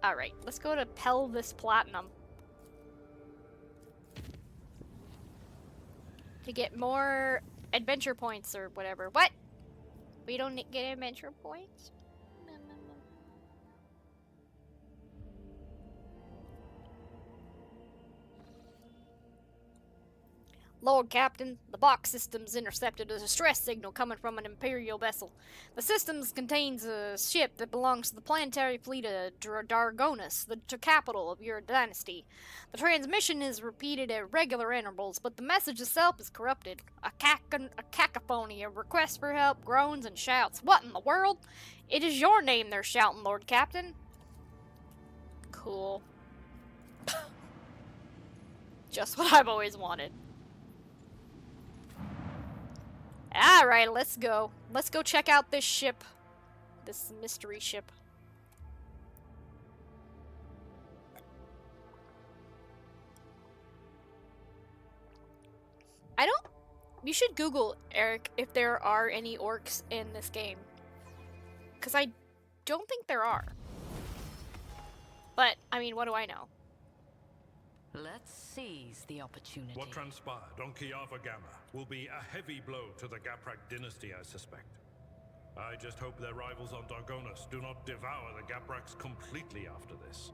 Alright, let's go to Pelvis Platinum. To get more adventure points or whatever. What? We don't get adventure points? No, no, no. Lord Captain, the box systems intercepted a distress signal coming from an Imperial vessel. The systems contains a ship that belongs to the planetary fleet of Dargonus, the capital of your dynasty. The transmission is repeated at regular intervals, but the message itself is corrupted. A cacophony of requests for help, groans, and shouts. What in the world? It is your name they're shouting, Lord Captain. Cool. Just what I've always wanted. Alright, let's go. Let's go check out this ship. This mystery ship. You should Google, Eric, if there are any orcs in this game. Because I don't think there are. But, I mean, what do I know? Let's seize the opportunity. What transpired on Kiava Gamma will be a heavy blow to the Gaprak dynasty, I suspect. I just hope their rivals on Dargonus do not devour the Gapraks completely after this.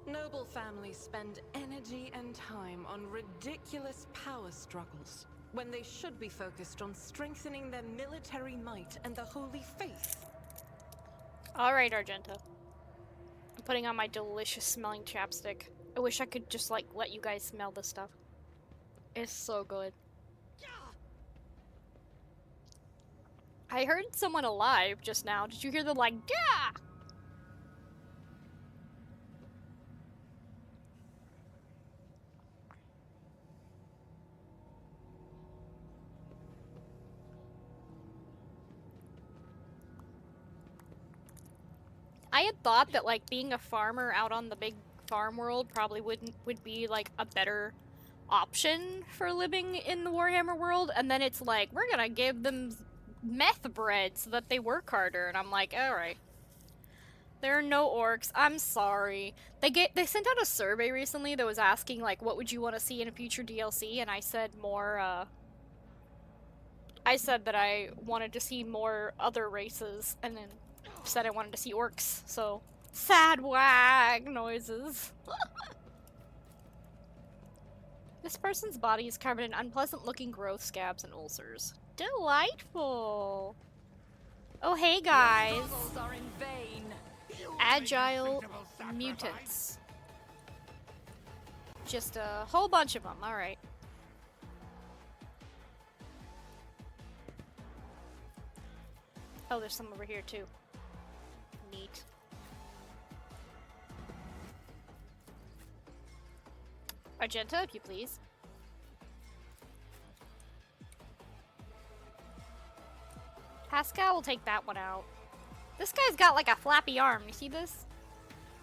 Noble families spend energy and time on ridiculous power struggles, when they should be focused on strengthening their military might and the holy faith. Alright, Argenta. I'm putting on my delicious smelling chapstick. I wish I could just, like, let you guys smell this stuff. It's so good. I heard someone alive just now. Did you hear them, like, yeah? I had thought that, like, being a farmer out on the big farm world probably would be like a better option for living in the Warhammer world, and then it's like, we're gonna give them meth bread so that they work harder, and I'm like, alright. There are no orcs, I'm sorry. They sent out a survey recently that was asking, like, what would you want to see in a future DLC, and I said more, I said that I wanted to see more other races, and then said I wanted to see orcs, so sad wag noises. This person's body is covered in unpleasant-looking growth, scabs, and ulcers. Delightful! Oh, hey, guys! Are in vain. Agile mutants. Just a whole bunch of them, alright. Oh, there's some over here, too. Neat. Argenta, if you please. Pascal will take that one out. This guy's got like a flappy arm. You see this?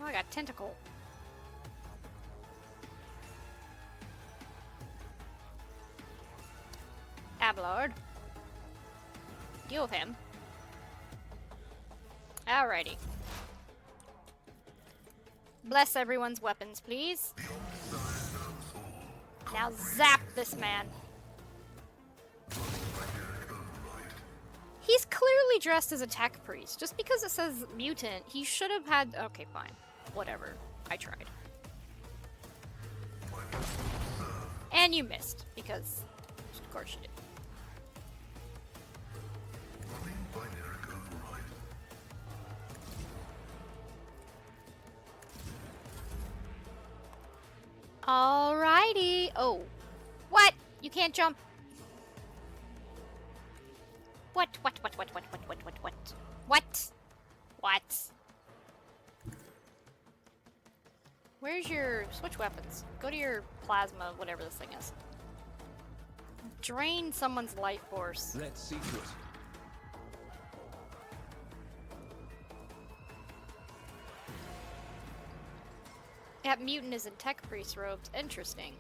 Oh, I got a tentacle. Ablard. Deal with him. Alrighty. Bless everyone's weapons, please. Now zap this man. He's clearly dressed as a tech priest. Just because it says mutant, he should have had... Okay, fine. Whatever. I tried. And you missed, because... Of course you did. Alrighty. Oh. What? You can't jump. What? Where's your switch weapons? Go to your plasma, whatever this thing is. Drain someone's life force. Let's see to it. That mutant is in tech priest robes. Interesting.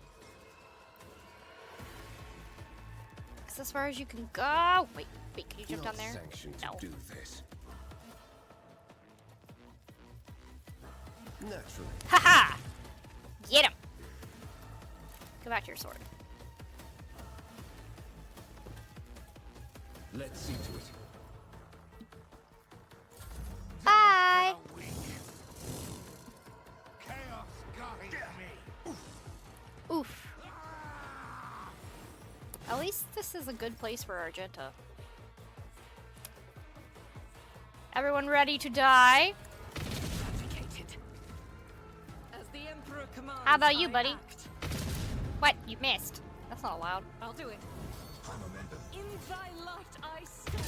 Is as far as you can go? Wait, can you jump down there? Sanctioned No. to do this. Naturally. Haha! Get him! Go back to your sword. Let's see to it. Bye! Chaos guides me. Oof. At least this is a good place for Argenta. Everyone ready to die? As the Emperor commands, How about you, I buddy? act. What? You missed. That's not allowed. I'll do it. High momentum. In thy light I stand.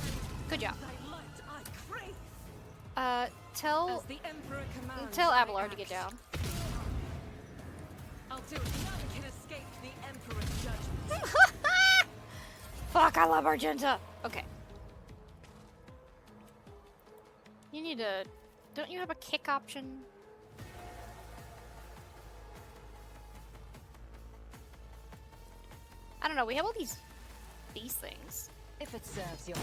Good job. Thy light I crave. Tell As the Emperor commands, tell I Abelard to get act. down. I'll do it. None can escape the Emperor's judgment. Fuck, I love Argenta. Okay. You need to... Don't you have a kick option? I don't know, we have all these things. If it serves your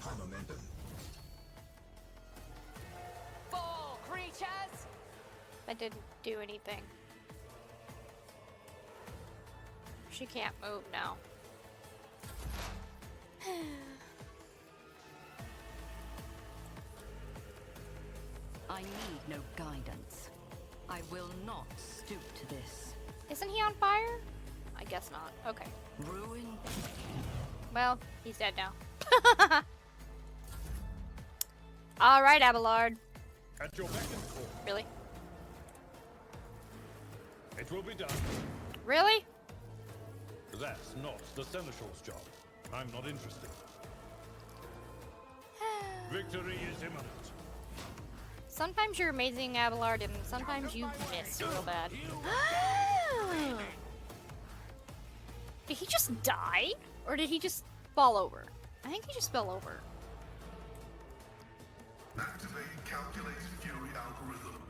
High momentum. fall, creatures! That didn't do anything. She can't move now. I need no guidance. I will not stoop to this. Isn't he on fire? I guess not. Okay. Ruin. Well, he's dead now. Alright, Abelard. At your beck and call. Really? It will be done. Really? That's not the Seneschal's job. I'm not interested. Victory is imminent. Sometimes you're amazing, Abelard, and sometimes you miss real bad. Did he just die? Or did he just fall over? I think he just fell over. Activate calculated fury algorithm.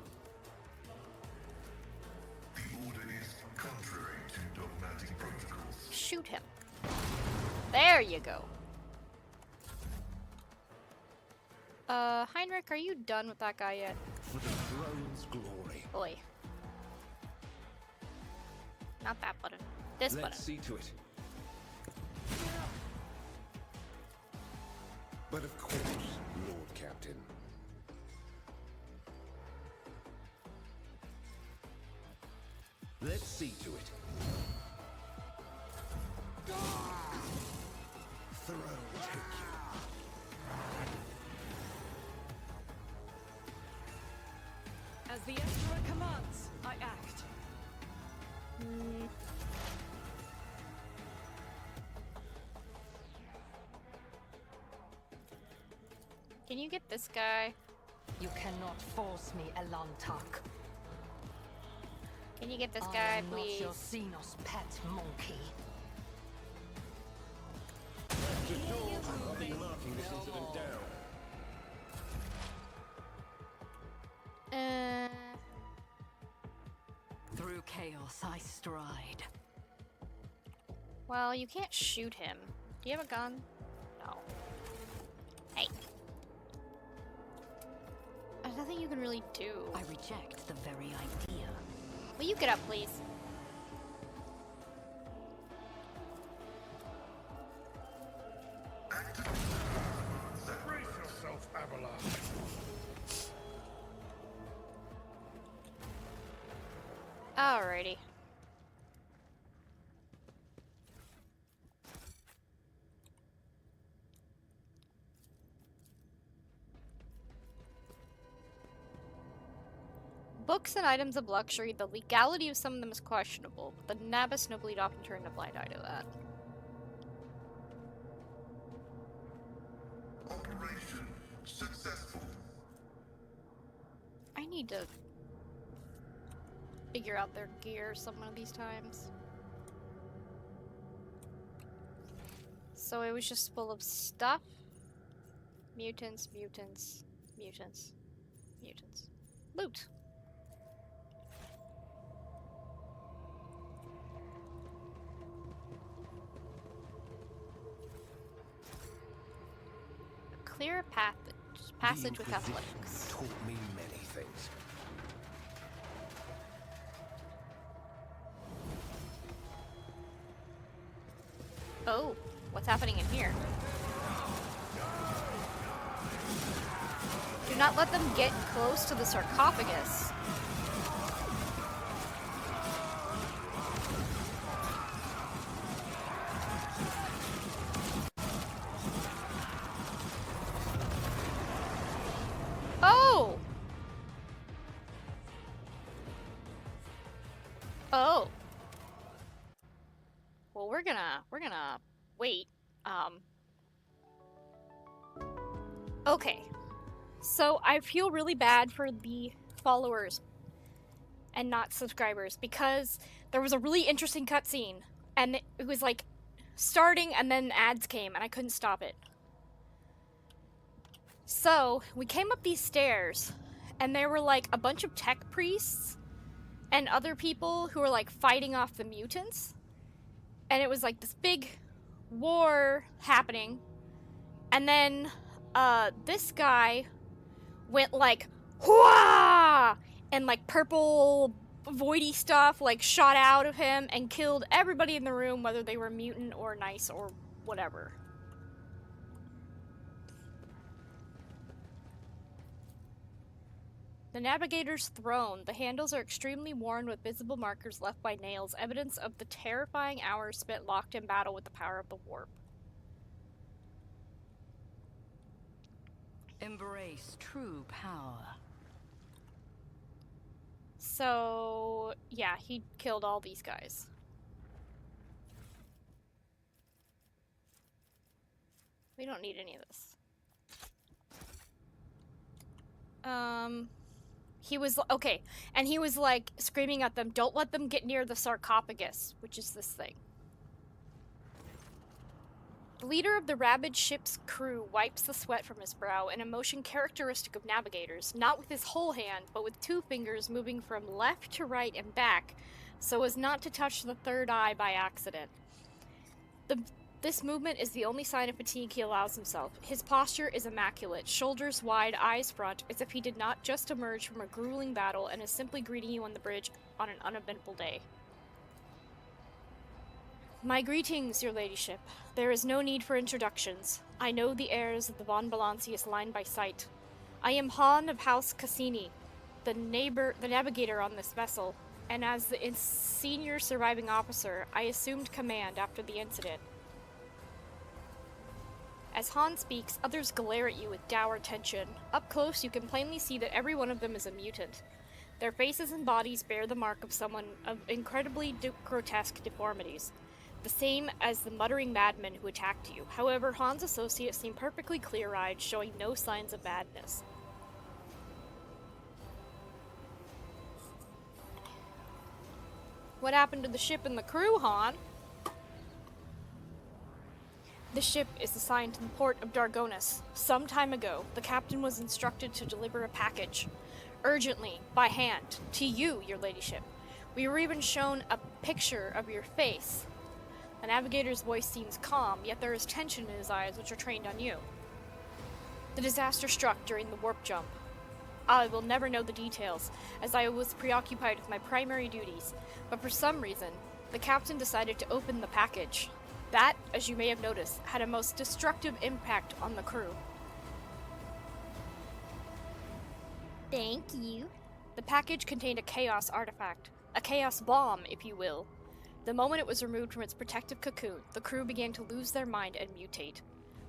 The order is contrary to dogmatic protocols. Shoot him. There you go. Heinrich, are you done with that guy yet? For the throne's glory. Boy. Not that button. This Let's button. see to it. But of course, Lord Captain. Let's see to it. Throne take you. As the Emperor commands, I act. Can you get this guy? You cannot force me, Elantak. Can you get this I guy, am please? not your Xenos pet monkey. I'll be marking this incident down. Through chaos I stride. Well, you can't shoot him. Do you have a gun? No. Hey. There's nothing you can really do. I reject the very idea. Will you get up, please? Brace yourself, Abelard. Alrighty. Books and items of luxury, the legality of some of them is questionable, but the Nabis Noblede often turn a blind eye to that. Operation successful. I need to figure out their gear some of these times. So it was just full of stuff. Mutants, mutants, mutants, mutants. Loot. A clear passage with The Inquisition athletics. taught me many things. Oh, what's happening in here? Do not let them get close to the sarcophagus. Oh! Oh. Well, we're gonna wait. Okay. So I feel really bad for the followers and not subscribers because there was a really interesting cutscene and it was like starting and then ads came and I couldn't stop it. So we came up these stairs and there were like a bunch of tech priests and other people who were like fighting off the mutants. And it was like this big war happening. And then this guy went like whoa, and like purple voidy stuff like shot out of him and killed everybody in the room, whether they were mutant or nice or whatever. The Navigator's throne. The handles are extremely worn with visible markers left by nails, evidence of the terrifying hours spent locked in battle with the power of the warp. Embrace true power. So, yeah, he killed all these guys. We don't need any of this. He was, okay, and he was like screaming at them, don't let them get near the sarcophagus, which is this thing. The leader of the ravaged ship's crew wipes the sweat from his brow, an emotion characteristic of navigators, not with his whole hand, but with 2 fingers moving from left to right and back, so as not to touch the third eye by accident. This movement is the only sign of fatigue he allows himself. His posture is immaculate, shoulders wide, eyes front, as if he did not just emerge from a grueling battle and is simply greeting you on the bridge on an uneventful day. My greetings, your ladyship. There is no need for introductions. I know the heirs of the Von Balancius line by sight. I am Han of House Cassini, the navigator on this vessel, and as the senior surviving officer, I assumed command after the incident. As Han speaks, others glare at you with dour attention. Up close, you can plainly see that every one of them is a mutant. Their faces and bodies bear the mark of someone of incredibly grotesque deformities, the same as the muttering madmen who attacked you. However, Han's associates seem perfectly clear-eyed, showing no signs of madness. What happened to the ship and the crew, Han? The ship is assigned to the port of Dargonus. Some time ago, the captain was instructed to deliver a package, urgently, by hand, to you, your ladyship. We were even shown a picture of your face. The navigator's voice seems calm, yet there is tension in his eyes, which are trained on you. The disaster struck during the warp jump. I will never know the details, as I was preoccupied with my primary duties, but for some reason, the captain decided to open the package. That, as you may have noticed, had a most destructive impact on the crew. Thank you. The package contained a chaos artifact, a chaos bomb, if you will. The moment it was removed from its protective cocoon, the crew began to lose their mind and mutate.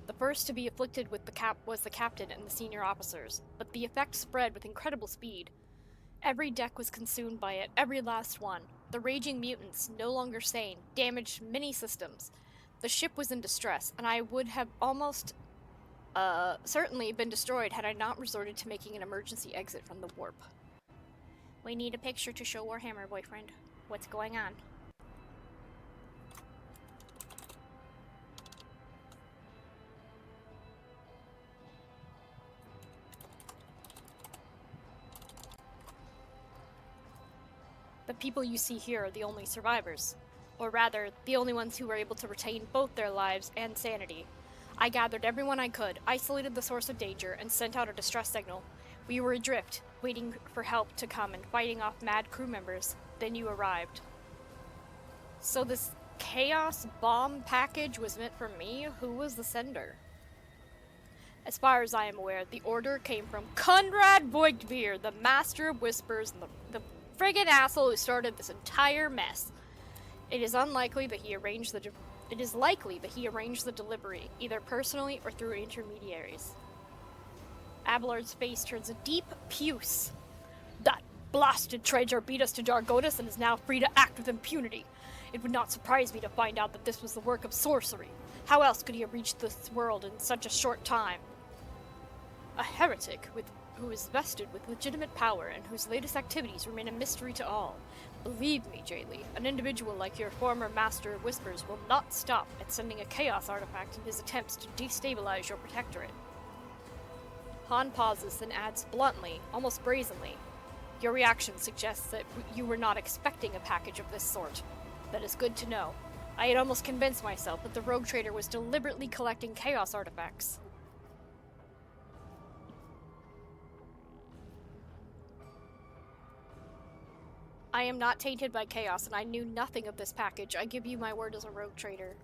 The first to be afflicted with was the captain and the senior officers, but the effect spread with incredible speed. Every deck was consumed by it, every last one. The raging mutants, no longer sane, damaged many systems. The ship was in distress, and I would have almost certainly been destroyed had I not resorted to making an emergency exit from the warp. We need a picture to show Warhammer, boyfriend. What's going on? The people you see here are the only survivors. Or rather, the only ones who were able to retain both their lives and sanity. I gathered everyone I could, isolated the source of danger, and sent out a distress signal. We were adrift, waiting for help to come and fighting off mad crew members. Then you arrived. So this chaos bomb package was meant for me, who was the sender? As far as I am aware, the order came from Conrad Voigtbeer, the Master of Whispers, and the friggin' asshole who started this entire mess. It is likely that he arranged the delivery, either personally or through intermediaries. Abelard's face turns a deep puce. That blasted traitor beat us to Dargonis and is now free to act with impunity. It would not surprise me to find out that this was the work of sorcery. How else could he have reached this world in such a short time? A heretic who is vested with legitimate power and whose latest activities remain a mystery to all. Believe me, Jaylee, an individual like your former Master of Whispers will not stop at sending a chaos artifact in his attempts to destabilize your protectorate. Han pauses, then adds bluntly, almost brazenly, your reaction suggests that you were not expecting a package of this sort. That is good to know. I had almost convinced myself that the rogue trader was deliberately collecting chaos artifacts. I am not tainted by chaos, and I knew nothing of this package. I give you my word as a rogue trader.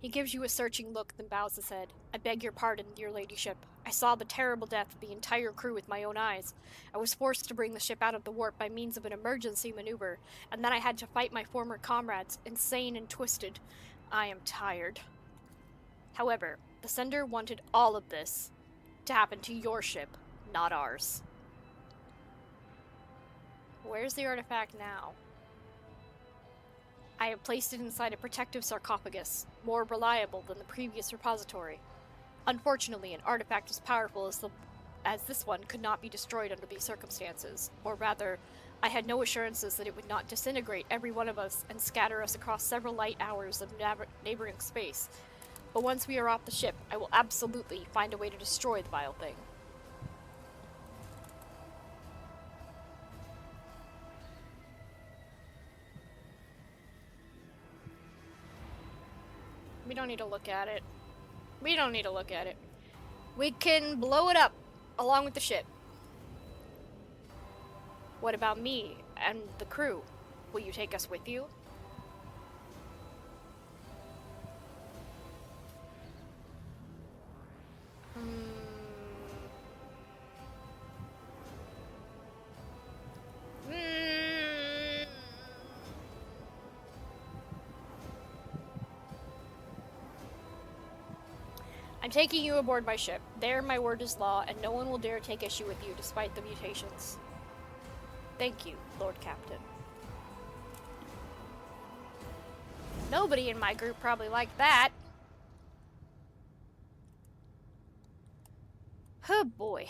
He gives you a searching look, then bows his head. I beg your pardon, your ladyship. I saw the terrible death of the entire crew with my own eyes. I was forced to bring the ship out of the warp by means of an emergency maneuver, and then I had to fight my former comrades, insane and twisted. I am tired. However, the sender wanted all of this to happen to your ship, not ours. Where's the artifact now? I have placed it inside a protective sarcophagus, more reliable than the previous repository. Unfortunately, an artifact as powerful as this one could not be destroyed under these circumstances. Or rather, I had no assurances that it would not disintegrate every one of us and scatter us across several light hours of neighboring space. But once we are off the ship, I will absolutely find a way to destroy the vile thing. We don't need to look at it. We don't need to look at it. We can blow it up along with the ship. What about me and the crew? Will you take us with you? I'm taking you aboard my ship. There, my word is law, and no one will dare take issue with you despite the mutations. Thank you, Lord Captain. Nobody in my group probably liked that. Oh boy.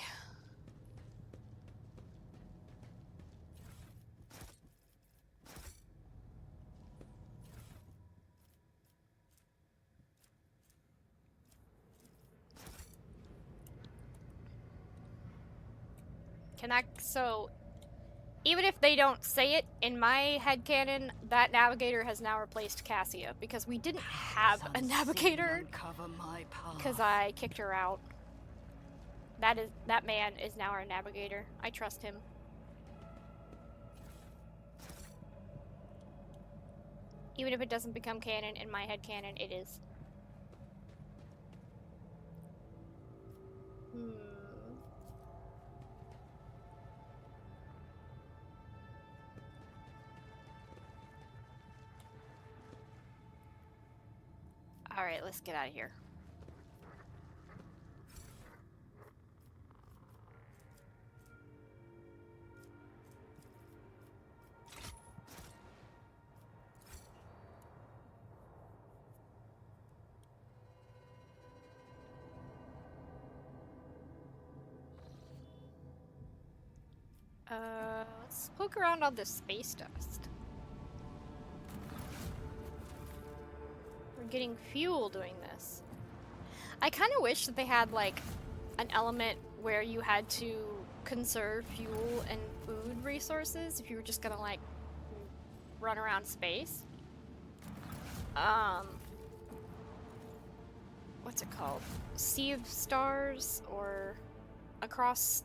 So, even if they don't say it, in my headcanon, that navigator has now replaced Cassia, because we didn't have a navigator, because I kicked her out. That man is now our navigator. I trust him. Even if it doesn't become canon, in my headcanon, it is. Alright, let's get out of here. Let's poke around on this space dust. We're getting fuel doing this. I kind of wish that they had, like, an element where you had to conserve fuel and food resources if you were just gonna, like, run around space. What's it called? Sea of Stars, or Across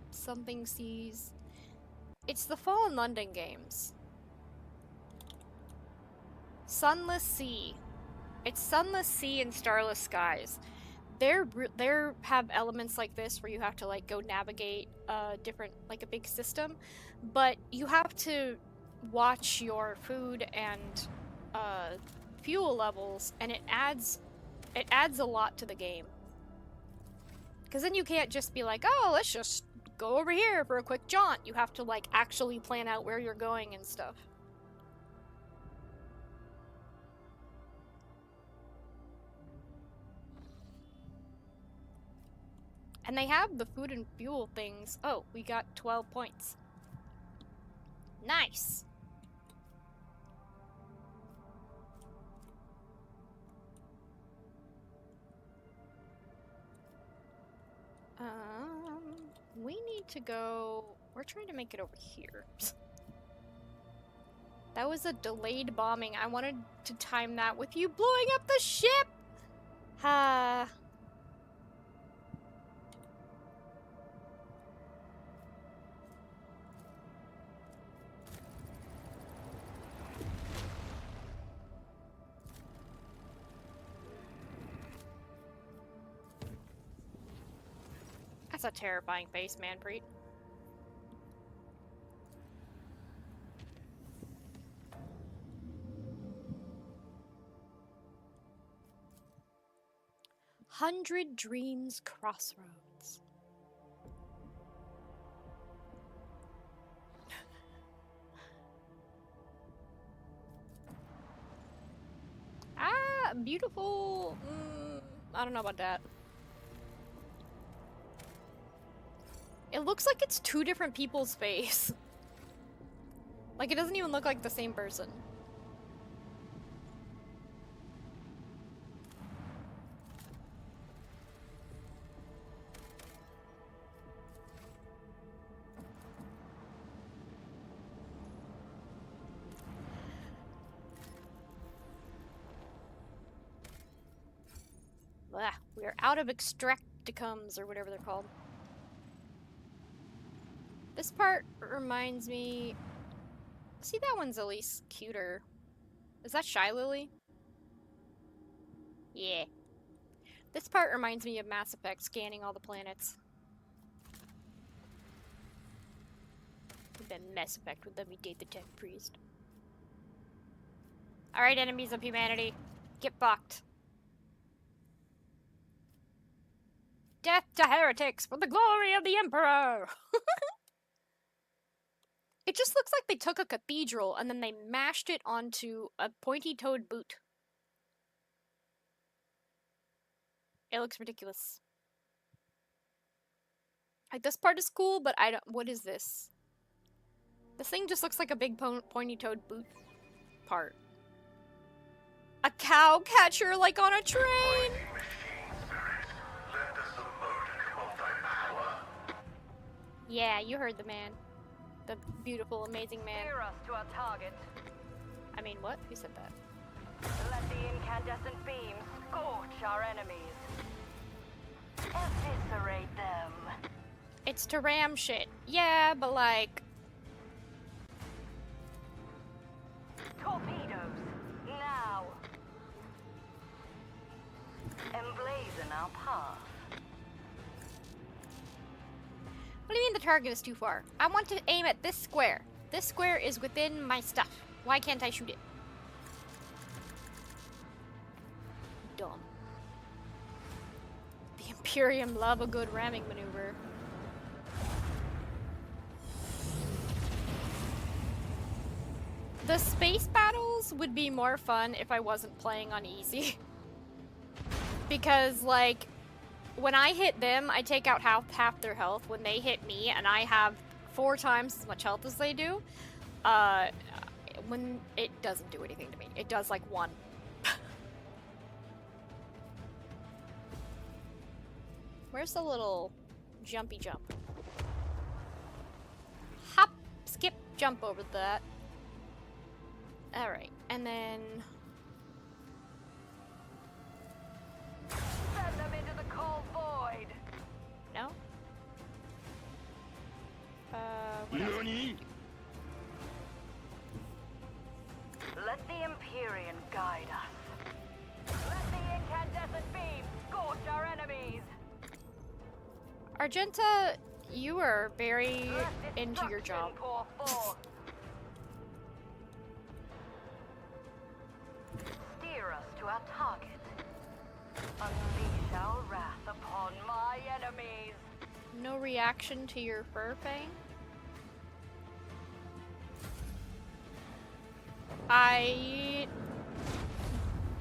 something seas. It's the Fallen London games. Sunless Sea. It's Sunless Sea and Starless Skies. There have elements like this where you have to like go navigate different, like a big system, but you have to watch your food and fuel levels, and it adds a lot to the game. Because then you can't just be like, oh, let's just go over here for a quick jaunt. You have to like actually plan out where you're going and stuff. And they have the food and fuel things. Oh, we got 12 points. Nice. We need to go... We're trying to make it over here. That was a delayed bombing. I wanted to time that with you blowing up the ship! That's a terrifying face, Manpreet. Hundred Dreams Crossroads. Beautiful. I don't know about that. It looks like it's two different people's face. Like, it doesn't even look like the same person. Blah, we are out of extracticums, or whatever they're called. This part reminds me... See, that one's at least cuter. Is that Shy Lily? Yeah. This part reminds me of Mass Effect, scanning all the planets. We've been Mass Effect with me date the Tech Priest. Alright, enemies of humanity. Get fucked. Death to heretics for the glory of the Emperor! It just looks like they took a cathedral and then they mashed it onto a pointy-toed boot. It looks ridiculous. Like, this part is cool, but I don't... What is this? This thing just looks like a big pointy-toed boot part. A cow catcher, like on a train! Yeah, you heard the man. The beautiful, amazing man. Steer us to our target. I mean, what? Who said that? Let the incandescent beams scorch our enemies. Eviscerate them. It's to ram shit. Yeah, but like... Torpedoes, now. Emblazon our path. What do you mean the target is too far? I want to aim at this square. This square is within my stuff. Why can't I shoot it? Dumb. The Imperium love a good ramming maneuver. The space battles would be more fun if I wasn't playing on easy. Because, like, when I hit them, I take out half their health. When they hit me, and I have 4 times as much health as they do, when it doesn't do anything to me. It does, like, 1. Where's the little jumpy jump? Hop, skip, jump over that. Alright, and then... Send them into the cold void. No? What else? Let the Imperium Empyrean guide us. Let the incandescent beam scorch our enemies. Argenta, you are very into your job. Pour forth. Steer us to our target. Unleash our wrath upon my enemies. No reaction to your fur fang?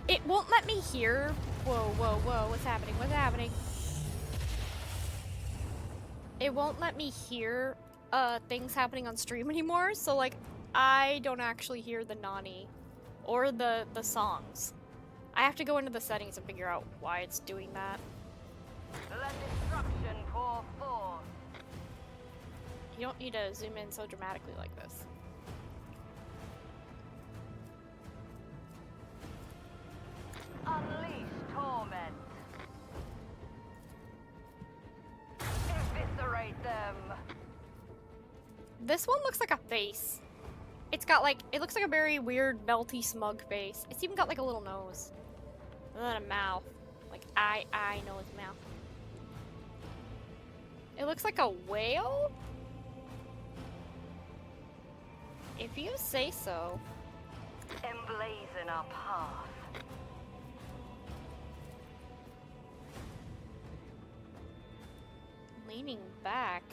It won't let me hear. Whoa, whoa, whoa, what's happening? What's happening? It won't let me hear things happening on stream anymore, so like I don't actually hear the Nani or the songs. I have to go into the settings and figure out why it's doing that. Let destruction pour forth. You don't need to zoom in so dramatically like this. Unleash torment. Eviscerate them. This one looks like a face. It's got like, it looks like a very weird, melty, smug face. It's even got like a little nose. And then a mouth. Like eye, nose, mouth. It looks like a whale? If you say so. Emblazon our path. Leaning back.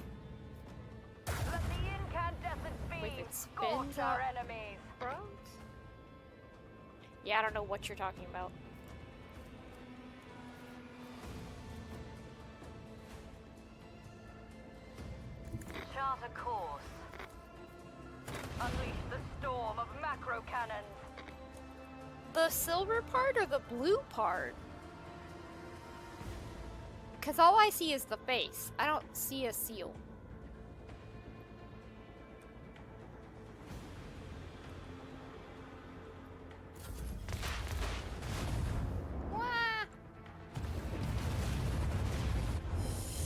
Let the incandescent Wait, beam it scorch spins our up. enemies. Yeah, I don't know what you're talking about. Chart a course. Unleash the storm of macro cannons. The silver part or the blue part? Because all I see is the face. I don't see a seal. Wah!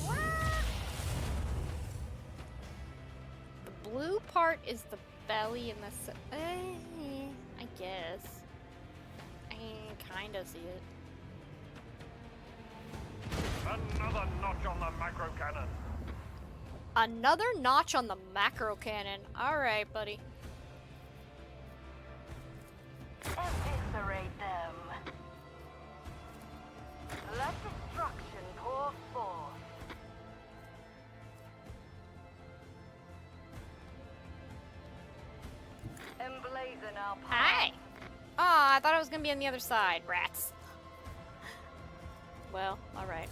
Wah! The blue part is the belly and the... I guess. I kind of see it. Another notch on the macro cannon. Another notch on the macro cannon. Alright, buddy. Eviscerate them. Let destruction pour forth. Emblazon our path. Hi! Aw, I thought I was gonna be on the other side, rats. Well, alright.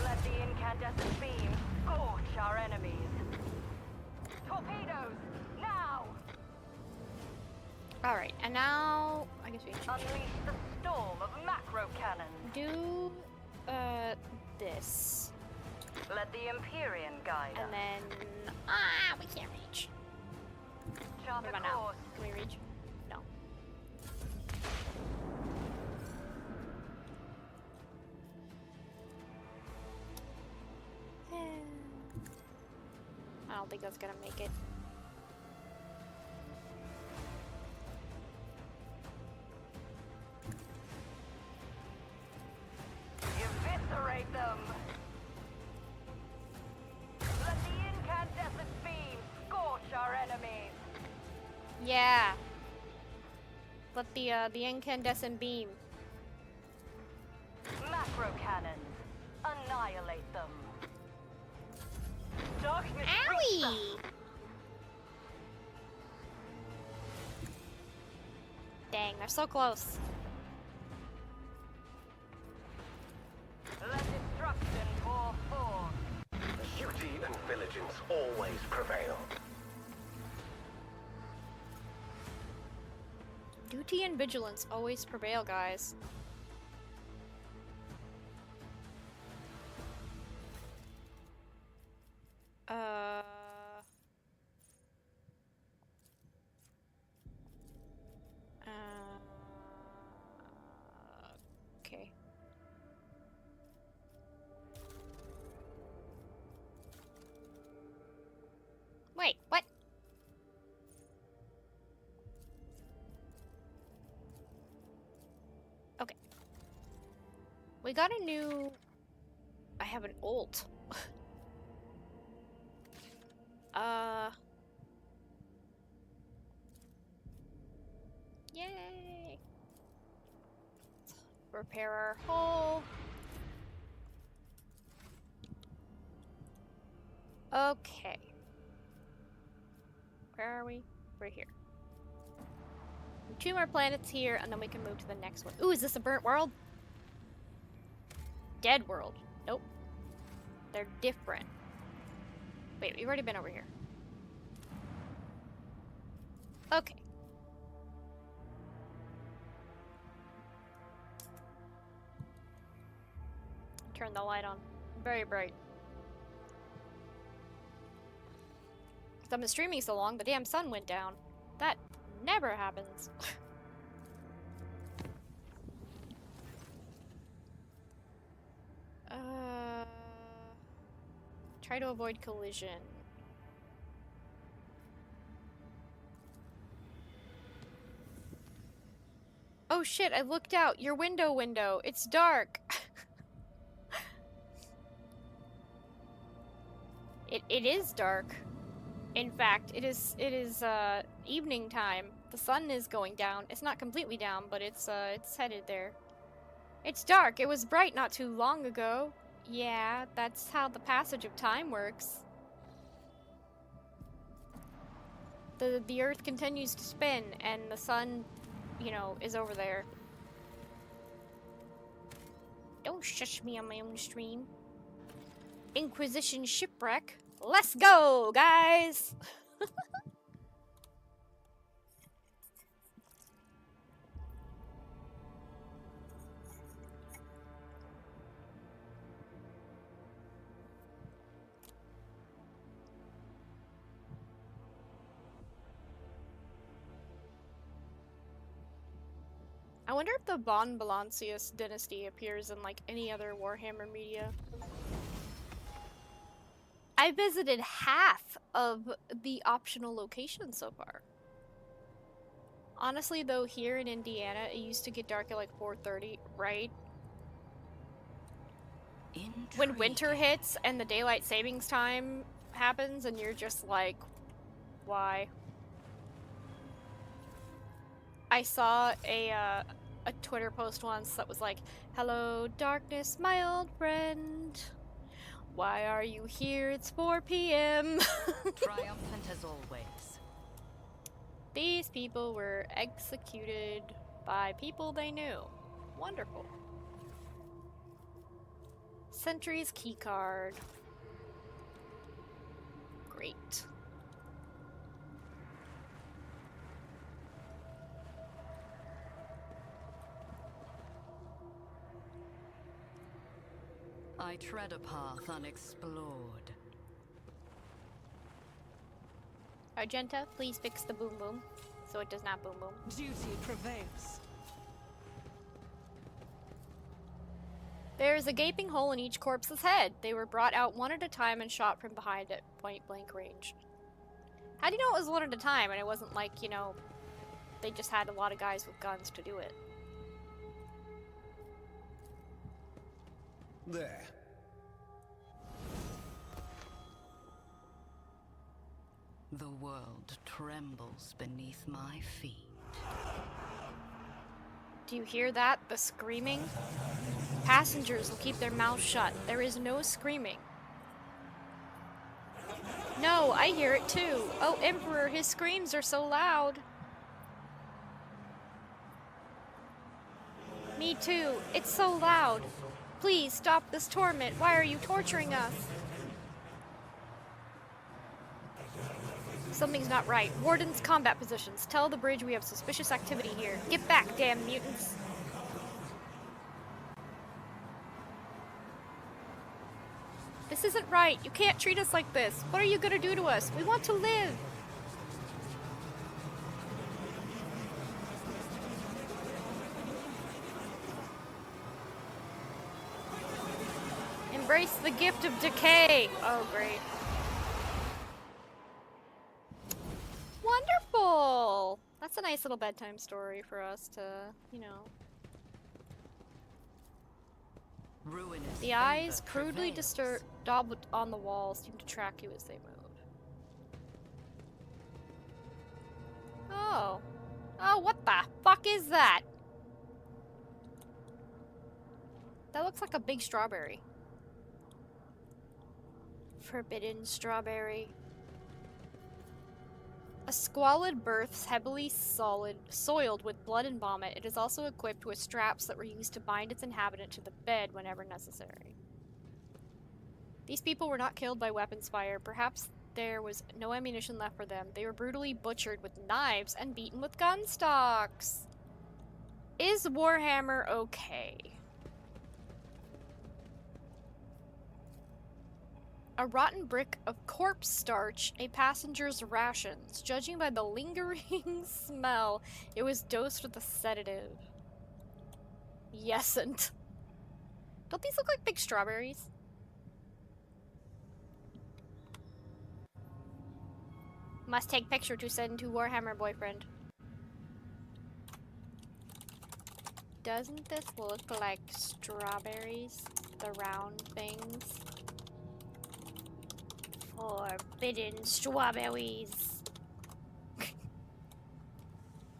Let the incandescent beam scorch our enemies. Torpedoes, now! Alright, and now I guess we can Unleash the storm of macro cannons. do this. Let the Empyrean guide And us. then we can't reach. Chart What a about now? course. Can we reach? No. I don't think that's gonna make it. Eviscerate them. Let the incandescent beam scorch our enemies. Yeah. Let the incandescent beam. Macro cannons, annihilate them. Darkness greets us. Owie! Dang, they're so close. Let destruction pour forth. Duty and vigilance always prevail. Duty and vigilance always prevail, guys. Okay. Wait, what? Okay. We got a new... I have an ult. Yay! Repair our hull. Okay. Where are we? We're here. 2 more planets here, and then we can move to the next one. Ooh, is this a burnt world? Dead world. Nope. They're different. Wait, we've already been over here. Okay. Turn the light on. Very bright. I've been streaming so long, the damn sun went down. That never happens. Try to avoid collision. Oh shit, I looked out. Your window. It's dark. It is dark. In fact, it is evening time. The sun is going down. It's not completely down, but it's headed there. It's dark. It was bright not too long ago. Yeah, that's how the passage of time works. The earth continues to spin and the sun, you know, is over there. Don't shush me on my own stream. Inquisition Shipwreck. Let's go, guys! I wonder if the Bon Balancius dynasty appears in like any other Warhammer media. I visited half of the optional locations so far. Honestly though, here in Indiana, it used to get dark at like 4:30, right? When winter hits and the daylight savings time happens and you're just like, why? I saw a Twitter post once that was like, "Hello, darkness, my old friend. Why are you here? It's 4 p.m. Triumphant as always. These people were executed by people they knew. Wonderful. Sentry's keycard. Great. I tread a path unexplored. Argenta, please fix the boom boom so it does not boom boom. Duty prevails. There's a gaping hole in each corpse's head. They were brought out one at a time and shot from behind at point blank range. How do you know it was one at a time and it wasn't like, you know, they just had a lot of guys with guns to do it? There. The world trembles beneath my feet. Do you hear that? The screaming? Passengers will keep their mouths shut. There is no screaming. No, I hear it too. Oh, Emperor, his screams are so loud. Me too. It's so loud. Please stop this torment. Why are you torturing us? Something's not right. Warden's combat positions. Tell the bridge we have suspicious activity here. Get back, damn mutants. This isn't right. You can't treat us like this. What are you gonna do to us? We want to live. Embrace the gift of decay. Oh, great. That's a nice little bedtime story for us to, you know. Ruinous The eyes, favor crudely prevails. daubed on the walls, seem to track you as they move. Oh. Oh, what the fuck is that? That looks like a big strawberry. Forbidden strawberry. A squalid berth, heavily soiled with blood and vomit. It is also equipped with straps that were used to bind its inhabitant to the bed whenever necessary. These people were not killed by weapons fire. Perhaps there was no ammunition left for them. They were brutally butchered with knives and beaten with gun stocks. Is Warhammer okay? A rotten brick of corpse starch, a passenger's rations. Judging by the lingering smell, it was dosed with a sedative. Yesn't. Don't these look like big strawberries? Must take picture to send to Warhammer boyfriend. Doesn't this look like strawberries? The round things? Forbidden strawberries.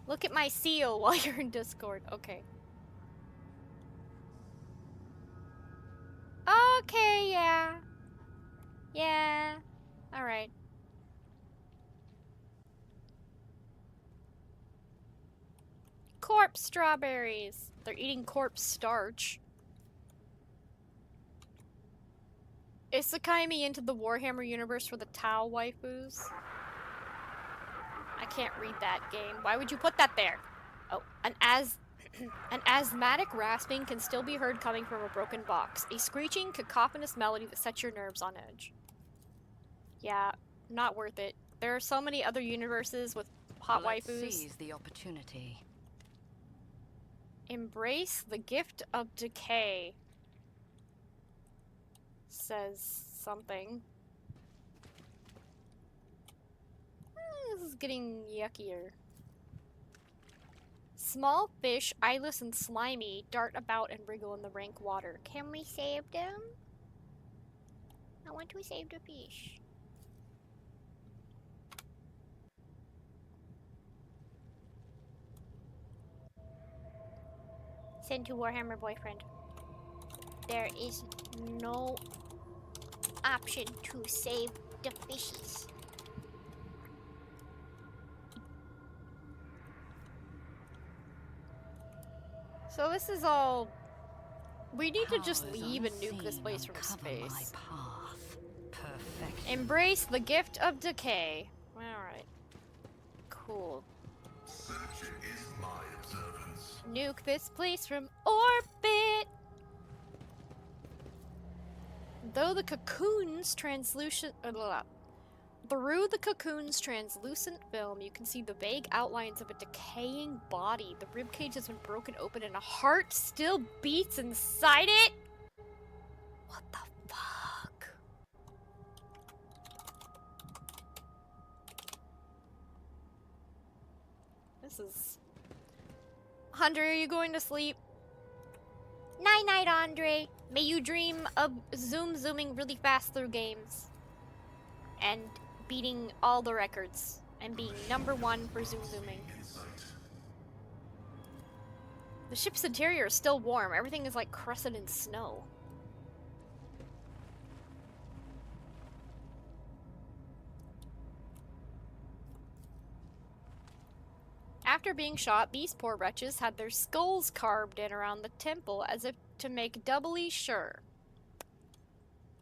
Look at my seal while you're in Discord. Okay. Okay, yeah. Yeah. Alright. Corpse strawberries. They're eating corpse starch. Isekai me into the Warhammer universe for the Tau waifus. I can't read that game. Why would you put that there? Oh, an asthmatic rasping can still be heard coming from a broken box. A screeching, cacophonous melody that sets your nerves on edge. Yeah, not worth it. There are so many other universes with hot Let's waifus. seize the opportunity. Embrace the gift of decay. Says something. This is getting yuckier. Small fish, eyeless and slimy, dart about and wriggle in the rank water. Can we save them? I want to save the fish. Send to Warhammer boyfriend. There is no option to save the fishes. So this is all... We need to just Powers leave and nuke this unseen place from uncover space. My path. Perfection. Embrace the gift of decay. Alright. Cool. Searching is my observance. Nuke this place from orbit! Though the cocoon's translucent... Through the cocoon's translucent film, you can see the vague outlines of a decaying body. The ribcage has been broken open and a heart still beats inside it? What the fuck? This is... Andre, are you going to sleep? Night-night, Andre. May you dream of zooming really fast through games. And beating all the records. And being #1 for zooming. The ship's interior is still warm. Everything is like crusted in snow. After being shot, these poor wretches had their skulls carved in around the temple as if to make doubly sure.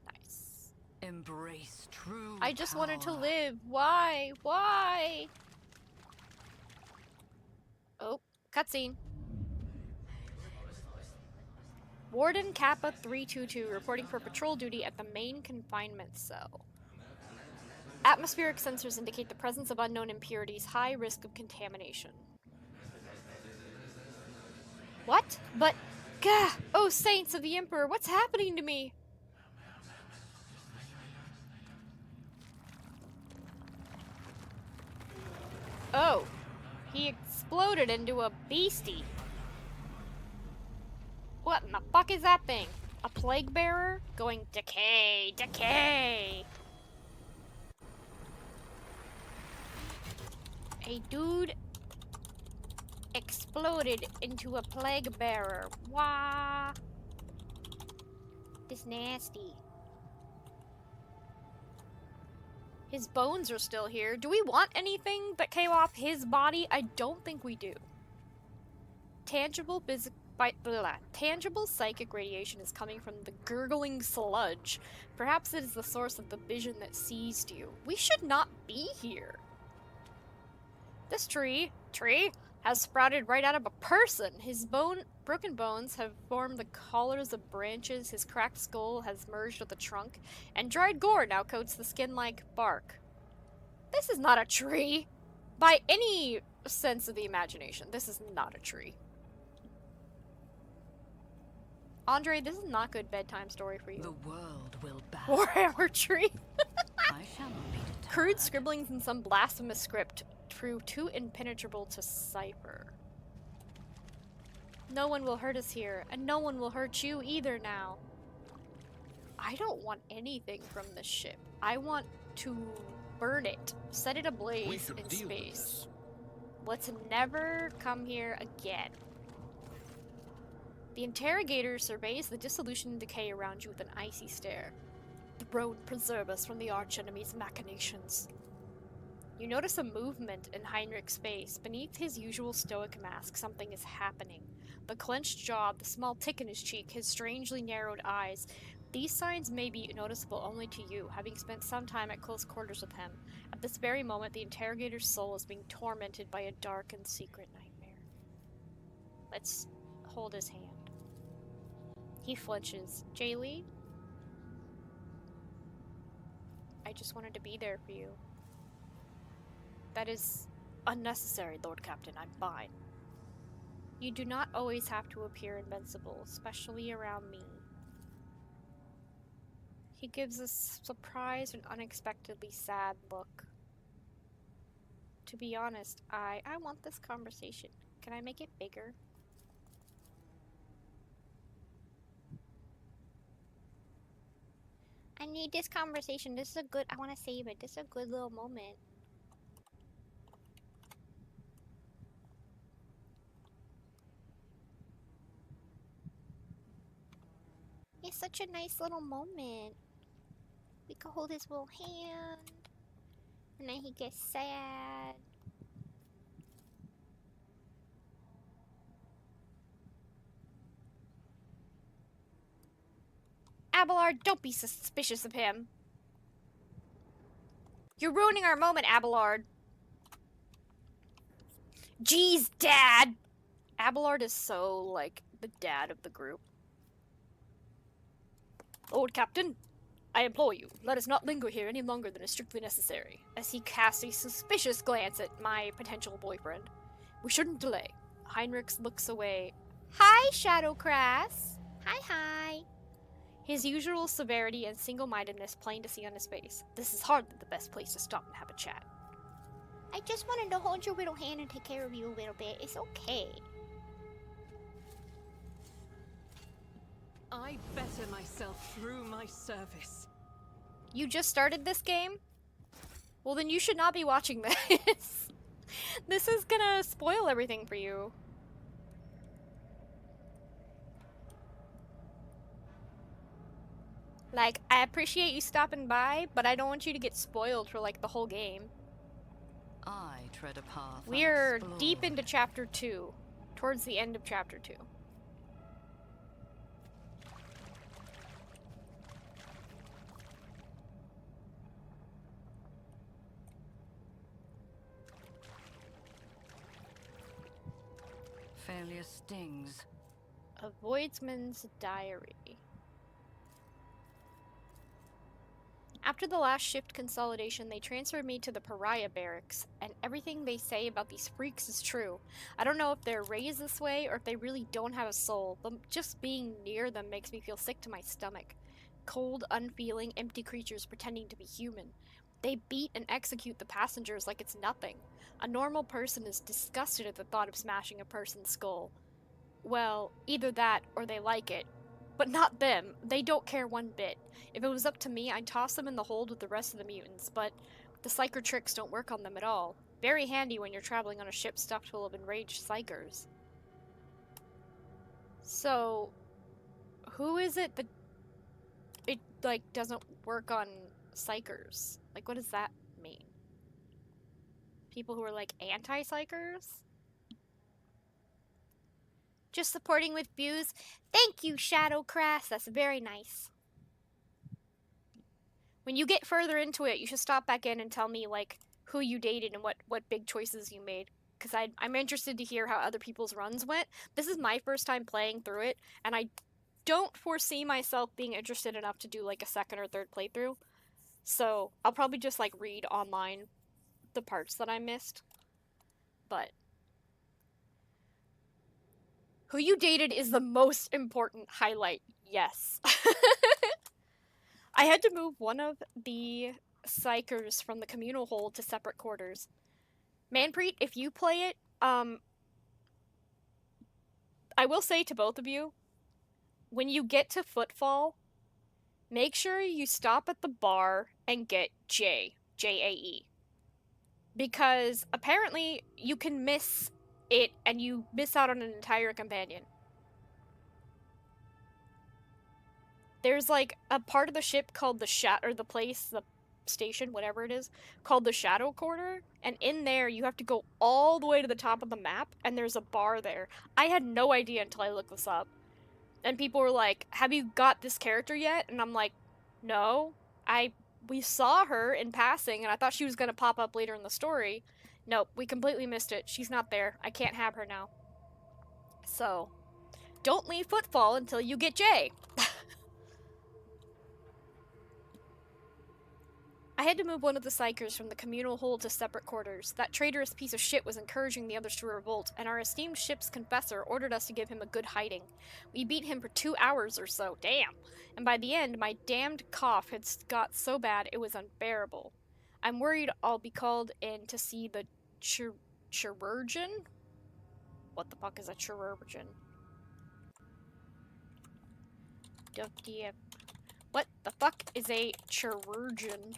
Nice. Embrace true I just wanted to power. live. Why? Why? Oh, cutscene. Warden Kappa 322 reporting for patrol duty at the main confinement cell. Atmospheric sensors indicate the presence of unknown impurities, high risk of contamination. What? But, gah! Oh, saints of the Emperor, what's happening to me? Oh. He exploded into a beastie. What in the fuck is that thing? A plague bearer? Going decay, decay! A dude exploded into a plague bearer. Wah! This nasty. His bones are still here. Do we want anything that came off his body? I don't think we do. Tangible tangible psychic radiation is coming from the gurgling sludge. Perhaps it is the source of the vision that seized you. We should not be here. This tree has sprouted right out of a person. His broken bones have formed the collars of branches, his cracked skull has merged with the trunk, and dried gore now coats the skin like bark. This is not a tree. By any sense of the imagination, this is not a tree. Andre, this is not good bedtime story for you. The world will bow. Warhammer tree. I shall not be deterred. Crude scribblings in some blasphemous script prove too impenetrable to cipher. No one will hurt us here, and no one will hurt you either now. I don't want anything from this ship. I want to burn it, set it ablaze in space. Let's never come here again. The interrogator surveys the dissolution and decay around you with an icy stare. The road preserve us from the archenemy's machinations. You notice a movement in Heinrich's face. Beneath his usual stoic mask, something is happening. The clenched jaw, the small tick in his cheek, his strangely narrowed eyes. These signs may be noticeable only to you, having spent some time at close quarters with him. At this very moment, the interrogator's soul is being tormented by a dark and secret nightmare. Let's hold his hand. He flinches. Jaylee? I just wanted to be there for you. That is unnecessary, Lord Captain. I'm fine. You do not always have to appear invincible, especially around me. He gives a surprised and unexpectedly sad look. To be honest, I want this conversation. Can I make it bigger? I need this conversation. This is a good, I want to save it. This is a good little moment. It's such a nice little moment. We could hold his little hand. And then he gets sad. Abelard, don't be suspicious of him. You're ruining our moment, Abelard. Jeez, Dad! Abelard is so, like, the dad of the group. Lord Captain, I implore you, let us not linger here any longer than is strictly necessary. As he casts a suspicious glance at my potential boyfriend. We shouldn't delay. Heinrich looks away. Hi, Shadowcrass. Hi. His usual severity and single-mindedness plain to see on his face. This is hardly the best place to stop and have a chat. I just wanted to hold your little hand and take care of you a little bit. It's okay. I better myself through my service. You just started this game? Well, then you should not be watching this. This is gonna spoil everything for you. Like, I appreciate you stopping by, but I don't want you to get spoiled for, like, the whole game. I tread a path We're unexplored. deep into Chapter 2. Towards the end of Chapter 2. Failure stings. A Voidsman's Diary. After the last shift consolidation, they transferred me to the Pariah Barracks, and everything they say about these freaks is true. I don't know if they're raised this way or if they really don't have a soul, but just being near them makes me feel sick to my stomach. Cold, unfeeling, empty creatures pretending to be human. They beat and execute the passengers like it's nothing. A normal person is disgusted at the thought of smashing a person's skull. Well, either that or they like it. But not them. They don't care one bit. If it was up to me, I'd toss them in the hold with the rest of the mutants, but the psyker tricks don't work on them at all. Very handy when you're traveling on a ship stuffed full of enraged psychers. So, who is it that it, like, doesn't work on psychers? Like, what does that mean? People who are, like, anti-psychers? Just supporting with views. Thank you, Shadowcrass. That's very nice. When you get further into it, you should stop back in and tell me, like, who you dated and what big choices you made. Because I'm interested to hear how other people's runs went. This is my first time playing through it, and I don't foresee myself being interested enough to do, like, a second or third playthrough. So, I'll probably just, like, read online the parts that I missed. But who you dated is the most important highlight. Yes. I had to move one of the psychers from the communal hold to separate quarters. Manpreet, if you play it, I will say to both of you, when you get to Footfall, make sure you stop at the bar and get J-A-E. Because apparently you can miss it and you miss out on an entire companion. There's like a part of the ship called the the station, whatever it is, called the Shadow Quarter, and in there you have to go all the way to the top of the map, and there's a bar there. I had no idea until I looked this up. And people were like, have you got this character yet? And I'm like, no. We saw her in passing, and I thought she was gonna pop up later in the story. Nope, we completely missed it. She's not there. I can't have her now. So, don't leave Footfall until you get Jay. I had to move one of the psychers from the communal hold to separate quarters. That traitorous piece of shit was encouraging the others to revolt, and our esteemed ship's confessor ordered us to give him a good hiding. We beat him for 2 hours or so, damn! And by the end, my damned cough had got so bad it was unbearable. I'm worried I'll be called in to see the chirurgeon? What the fuck is a chirurgeon? What the fuck is a chirurgeon?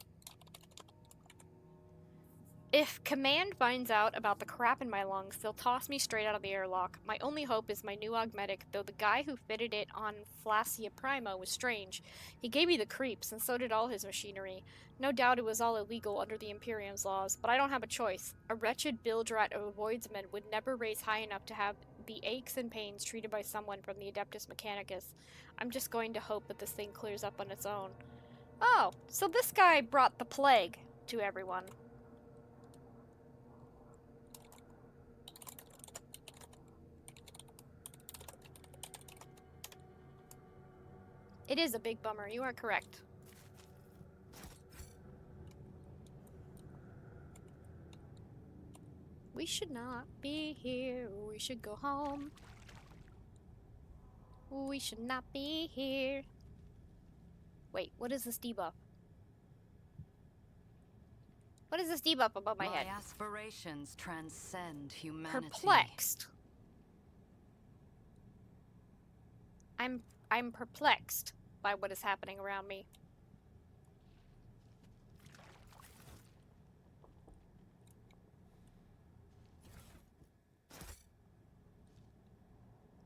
If Command finds out about the crap in my lungs, they'll toss me straight out of the airlock. My only hope is my new augmetic, though the guy who fitted it on Flacia Prima was strange. He gave me the creeps, and so did all his machinery. No doubt it was all illegal under the Imperium's laws, but I don't have a choice. A wretched bilge-rat of a voidsman would never raise high enough to have the aches and pains treated by someone from the Adeptus Mechanicus. I'm just going to hope that this thing clears up on its own. Oh, so this guy brought the plague to everyone. It is a big bummer, you are correct. We should not be here, we should go home. We should not be here. Wait, what is this debuff? What is this debuff above my head? My aspirations transcend humanity. Perplexed. I'm perplexed by what is happening around me.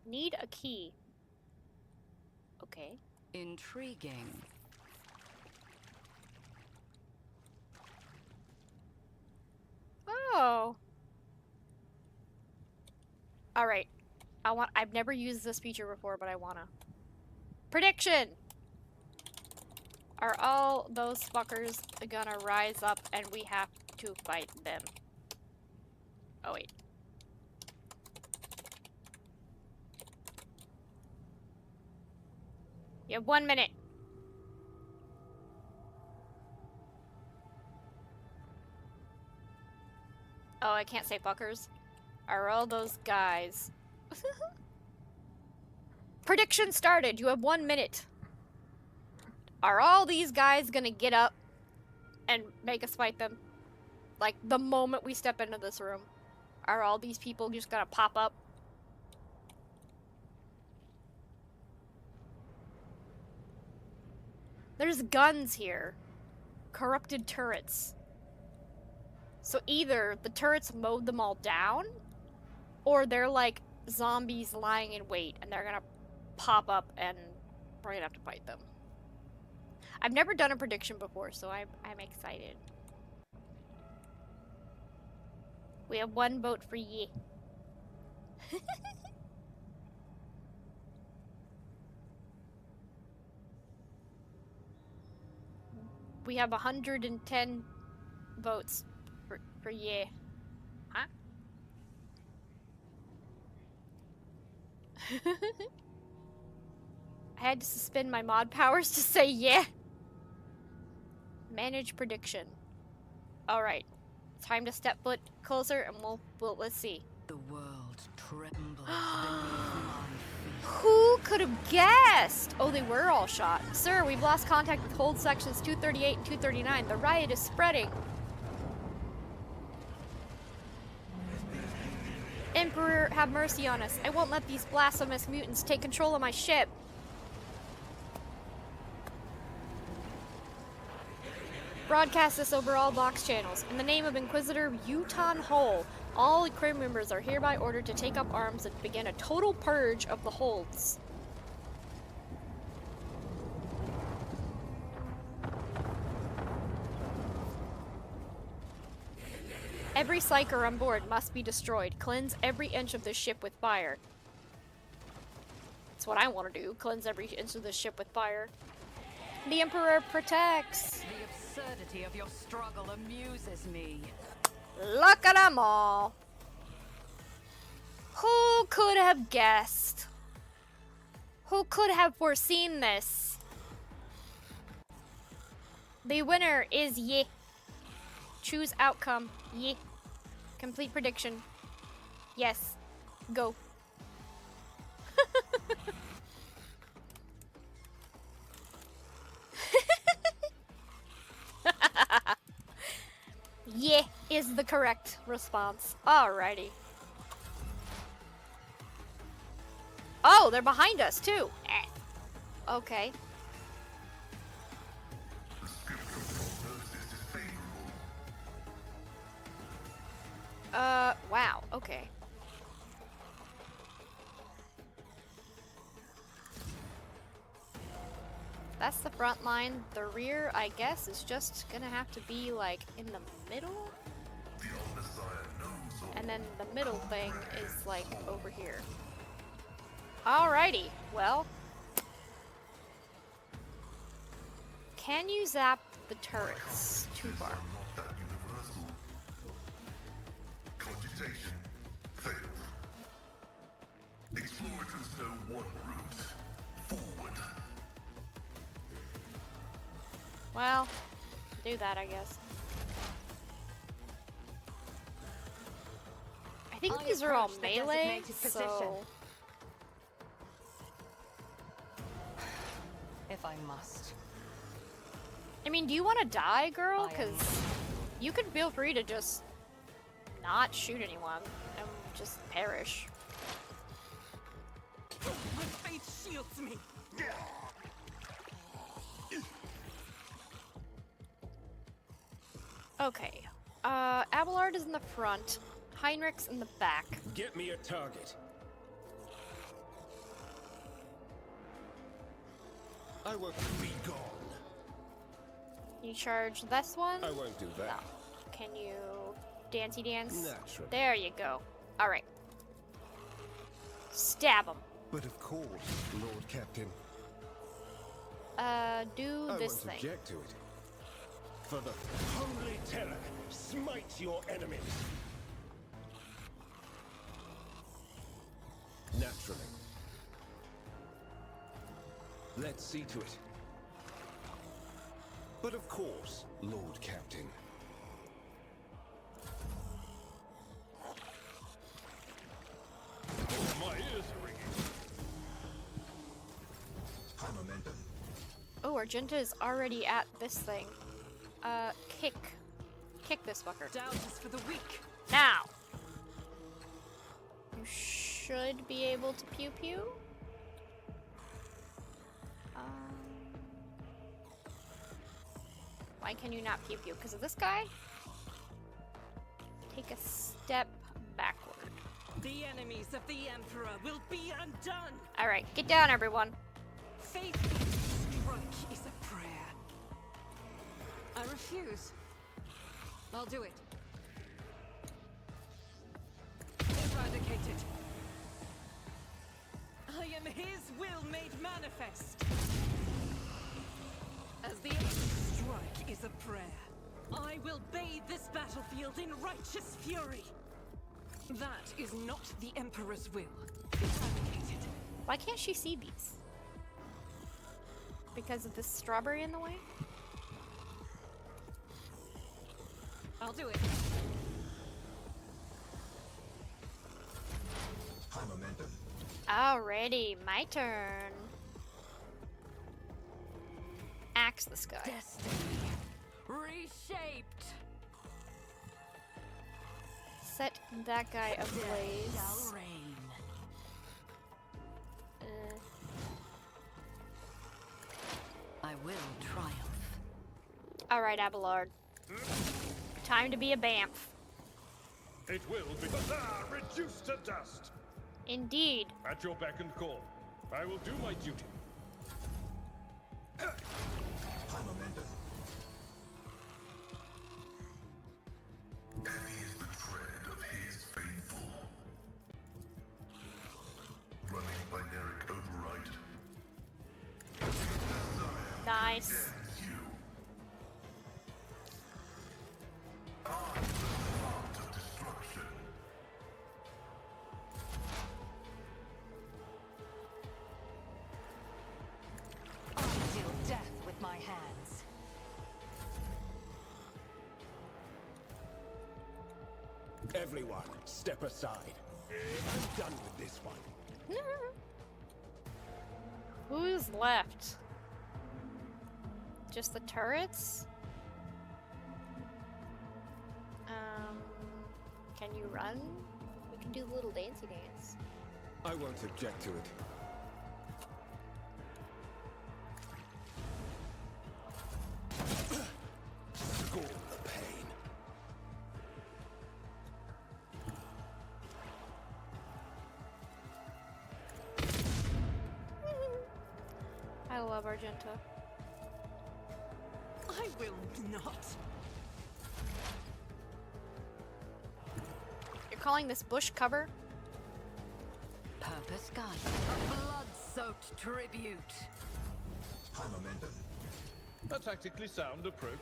Need a key. Okay. Intriguing. Oh. Alright. I've never used this feature before, but I wanna. Prediction! Are all those fuckers gonna rise up and we have to fight them? Oh wait. You have 1 minute. Oh, I can't say fuckers. Are all those guys... Prediction started. You have 1 minute. Are all these guys gonna get up and make us fight them. Like, the moment we step into this room. Are all these people just gonna pop up? There's guns here. Corrupted turrets. So either the turrets mowed them all down, or they're like zombies lying in wait and they're gonna pop up and we're gonna have to fight them. I've never done a prediction before, so I'm excited. We have one vote for ye. We have 110 votes for yeah. Huh? I had to suspend my mod powers to say yeah. Manage prediction. Alright. Time to step foot closer and let's see. The world trembles beneath my feet. Who could have guessed? Oh, they were all shot. Sir, we've lost contact with hold sections 238 and 239. The riot is spreading. Emperor, have mercy on us. I won't let these blasphemous mutants take control of my ship. Broadcast this over all box channels. In the name of Inquisitor Uton Hole, all crew members are hereby ordered to take up arms and begin a total purge of the holds. Every psyker on board must be destroyed. Cleanse every inch of this ship with fire. That's what I want to do. Cleanse every inch of this ship with fire. The Emperor protects. The absurdity of your struggle amuses me. Look at them all. Who could have guessed? Who could have foreseen this? The winner is ye. Choose outcome. Ye. Complete prediction. Yes. Go. Yeah is the correct response. Alrighty. Oh, they're behind us too. Okay. The scriptural prognosis is favorable. Wow. Okay. That's the front line. The rear, I guess, is just gonna have to be like in the middle. The Omnissiah knows all. And then the middle thing is like over here. Alrighty, well. Can you zap the turrets too far? Are not that universal. Cogitation failed. Explorers know one route. Forward. Well, do that, I guess. I think these are all approach the melee, designated position. so... If I must. I mean, do you want to die, girl? I am. Because you can feel free to just not shoot anyone and just perish. My faith shields me. Okay. Abelard is in the front. Heinrich's in the back. Get me a target. I won't be gone. You charge this one? I won't do that. Can you dancey dance? Naturally. There you go. Alright. Stab him. But of course, Lord Captain. Do I this won't thing. object to it. For the holy terror, smite your enemies. Naturally. Let's see to it. But of course, Lord Captain. My ears are ringing. High momentum. Oh, Argenta is already at this thing. Kick. Kick this fucker. Doubt is for the weak. Now! You should be able to pew pew. Why can you not pew pew? Because of this guy? Take a step backward. The enemies of the Emperor will be undone. Alright, get down, everyone. Faith strike is a prayer. I refuse. I'll do it. Eradicate it. I am his will made manifest. As the strike is a prayer, I will bathe this battlefield in righteous fury. That is not the Emperor's will. Eradicate it. Why can't she see these? Because of this strawberry in the way? I'll do it. High momentum. Alrighty, my turn. Axe this guy. Destiny reshaped. Set that guy Death ablaze. shall reign. I will triumph. Alright, Abelard. Time to be a bamf. It will be reduced to dust. Indeed. At your beck and call. I will do my duty. High momentum. Heavy is the tread of his faithful. Running binaric override. Nice. You. I am the heart of destruction. I deal death with my hands. Everyone, step aside. I'm done with this one. Who's left? Just the turrets? Can you run? We can do the little dancey dance. I won't object to it. Scorn the pain. I love Argenta. I will not. You're calling this bush cover? Purpose guided. A blood-soaked tribute. High momentum. A tactically sound approach.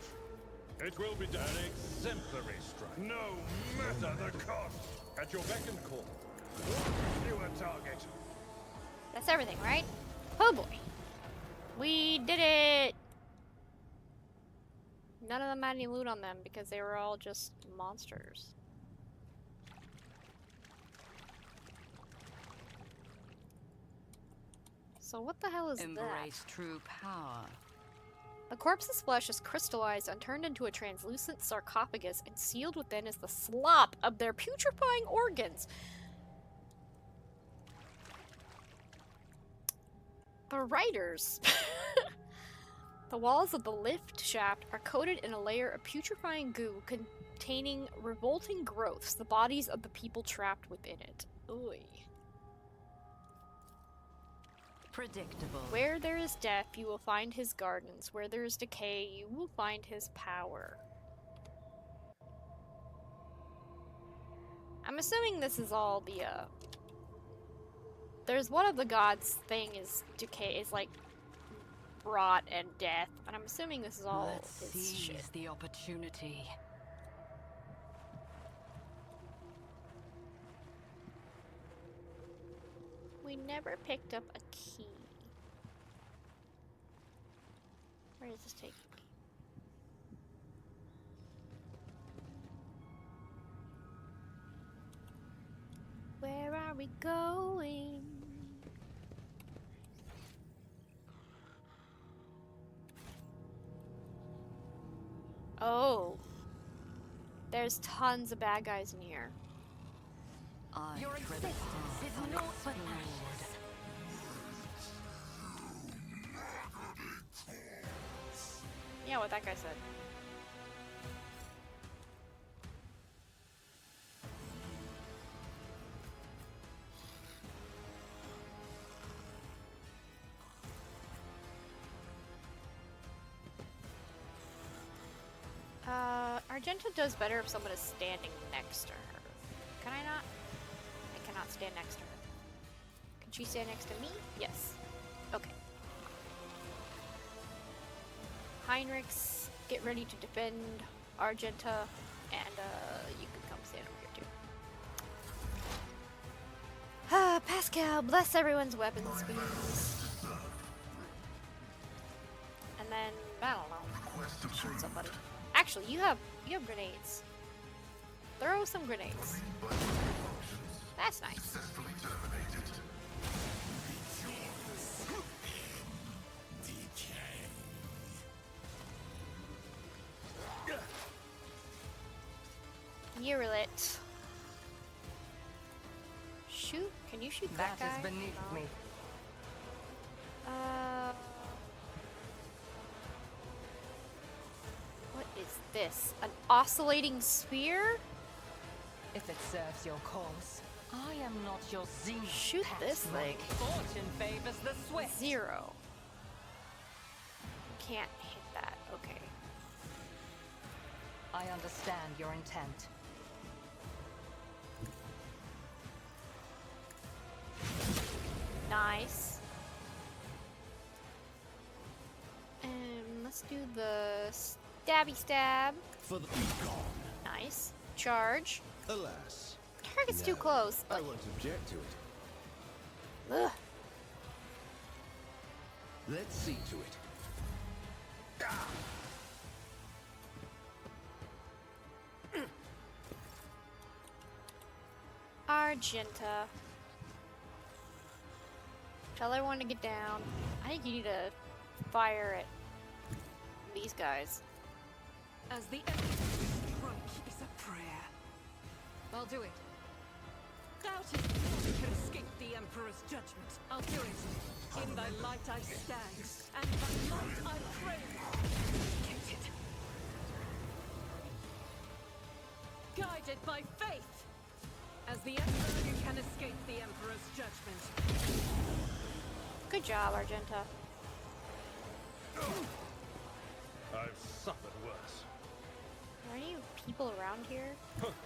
It will be done. An exemplary strike. No matter the cost. At your beck and call. One fewer target. That's everything, right? Oh boy. We did it! None of them had any loot on them because they were all just monsters. So what the hell is Embrace that? true power. The corpse's flesh is crystallized and turned into a translucent sarcophagus, and sealed within is the slop of their putrefying organs. The writers. The walls of the lift shaft are coated in a layer of putrefying goo containing revolting growths, the bodies of the people trapped within it. Oy. Predictable. Where there is death, you will find his gardens. Where there is decay, you will find his power. I'm assuming this is all the, There's one of the gods' thing is decay, is like rot and death, and I'm assuming this is all Let's his seize shit. the opportunity. We never picked up a key. Where is this taking me? Where are we going? Oh. There's tons of bad guys in here. Your existence is naught but ashes. Yeah, what that guy said. Argenta does better if someone is standing next to her. Can I not? I cannot stand next to her. Can she stand next to me? Yes. Okay. Heinrichs, get ready to defend Argenta, and you can come stand over here too. Ah, Pascal, bless everyone's weapons speeds. And then, I don't know, shoot somebody. Actually, you have grenades. Throw some grenades. That's nice. Successfully terminated. You're lit. Shoot? Can you shoot that guy? That is beneath me. What is this? An oscillating sphere? If it serves your cause, I am not your zenith. Shoot pet. this thing. Fortune favors the swift. 0. Can't hit that. Okay. I understand your intent. Nice. Let's do the stabby stab. For the be gone. Nice. Charge. Alas. Target's too No, close, I but won't object to it. ugh. Let's see to it. Argenta. Tell everyone to get down. I think you need to fire at these guys. As the Emperor's strike is a prayer. I'll do it. Doubted you can escape the Emperor's judgment. I'll do it. In thy light I stand, and thy light I pray. Vindicated. Guided by faith. As the Emperor, you can escape the Emperor's judgment. Good job, Argenta. I've suffered worse. Are there any people around here?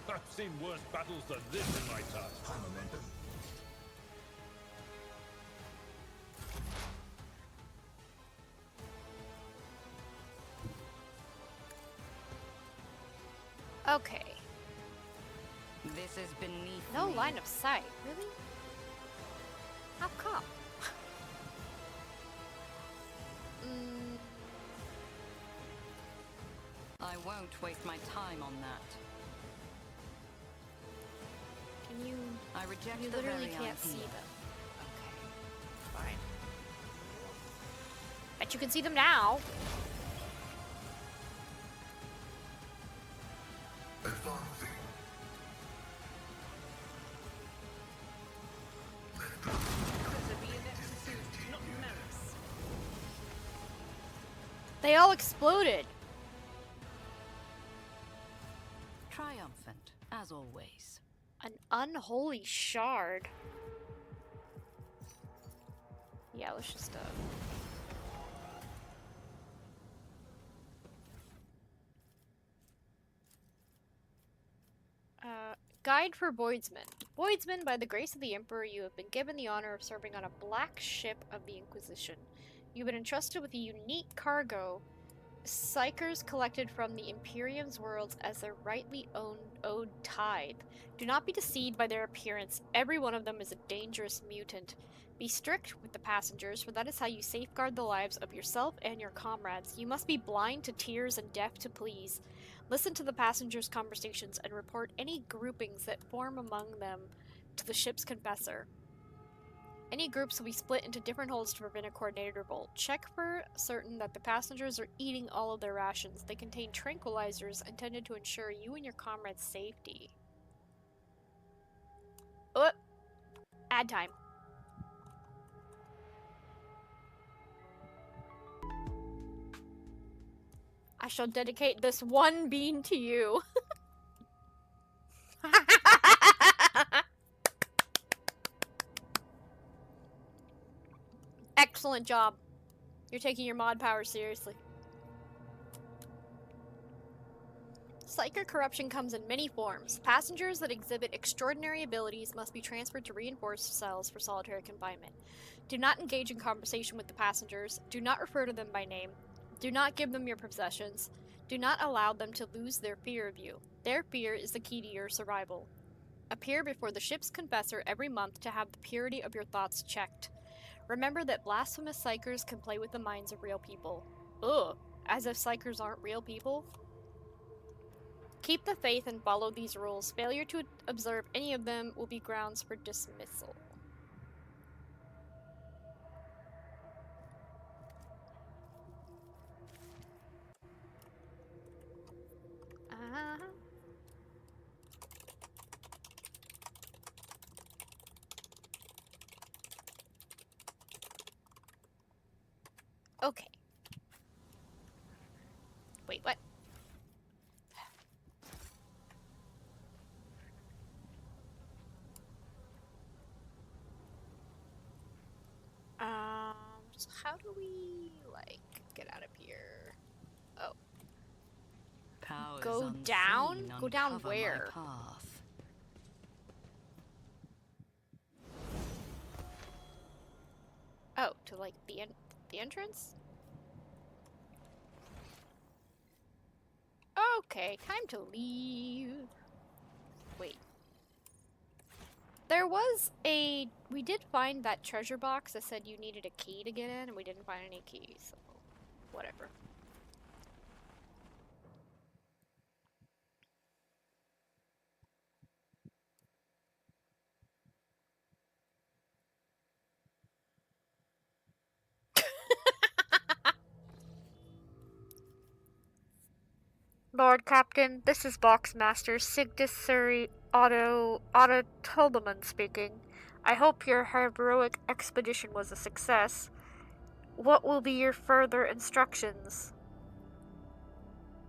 I've seen worse battles than this in my time. Momentum. Okay. This is beneath No me. line of sight. Really? How come? I won't waste my time on that. Can you... I reject You the literally very can't see idea. them. Okay. Fine. Bet you can see them now. Advancing. Not merits. They all exploded. Triumphant, as always. An unholy shard. Yeah, let's just Guide for Voidsmen. Voidsmen, by the grace of the Emperor, you have been given the honor of serving on a black ship of the Inquisition. You've been entrusted with a unique cargo, psychers collected from the Imperium's worlds as their rightly owed tithe. Do not be deceived by their appearance. Every one of them is a dangerous mutant. Be strict with the passengers, for that is how you safeguard the lives of yourself and your comrades. You must be blind to tears and deaf to pleas. Listen to the passengers' conversations and report any groupings that form among them to the ship's confessor. Any groups will be split into different holds to prevent a coordinated revolt. Check for certain that the passengers are eating all of their rations. They contain tranquilizers intended to ensure you and your comrades' safety. Oh, ad time. I shall dedicate this one bean to you. Excellent job. You're taking your mod power seriously. Psyker corruption comes in many forms. Passengers that exhibit extraordinary abilities must be transferred to reinforced cells for solitary confinement. Do not engage in conversation with the passengers. Do not refer to them by name. Do not give them your possessions. Do not allow them to lose their fear of you. Their fear is the key to your survival. Appear before the ship's confessor every month to have the purity of your thoughts checked. Remember that blasphemous psychers can play with the minds of real people. Ugh, as if psychers aren't real people? Keep the faith and follow these rules. Failure to observe any of them will be grounds for dismissal. Okay. Wait, what? So how do we, like, get out of here? Oh. Powers Go unseen down? Go down uncover where? my path. Oh, to, like, the entrance? Okay, time to leave. Wait. There was a... We did find that treasure box that said you needed a key to get in, and we didn't find any keys, so... Whatever. Lord Captain, this is Boxmaster Sigdus Suri Otto Toldeman speaking. I hope your heroic expedition was a success. What will be your further instructions?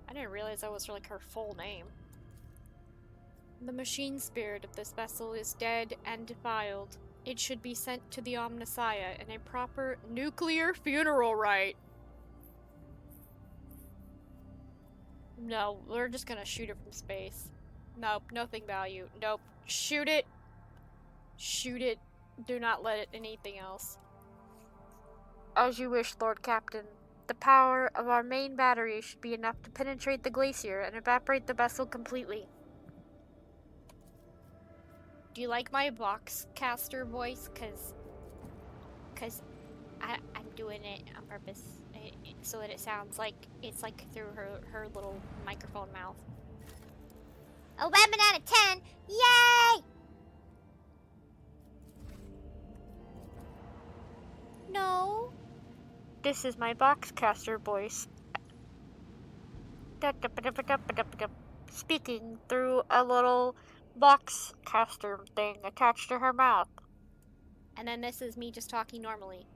I didn't realize that was like her full name. The machine spirit of this vessel is dead and defiled. It should be sent to the Omnissiah in a proper nuclear funeral rite. No, we're just gonna shoot it from space. Nope, nothing value. Nope. Shoot it. Shoot it. Do not let it anything else. As you wish, Lord Captain. The power of our main battery should be enough to penetrate the glacier and evaporate the vessel completely. Do you like my boxcaster voice? Cause I'm doing it on purpose. So that it sounds like it's like through her little microphone mouth. 11 out of 10! Yay! No. This is my boxcaster voice. Speaking through a little boxcaster thing attached to her mouth. And then this is me just talking normally.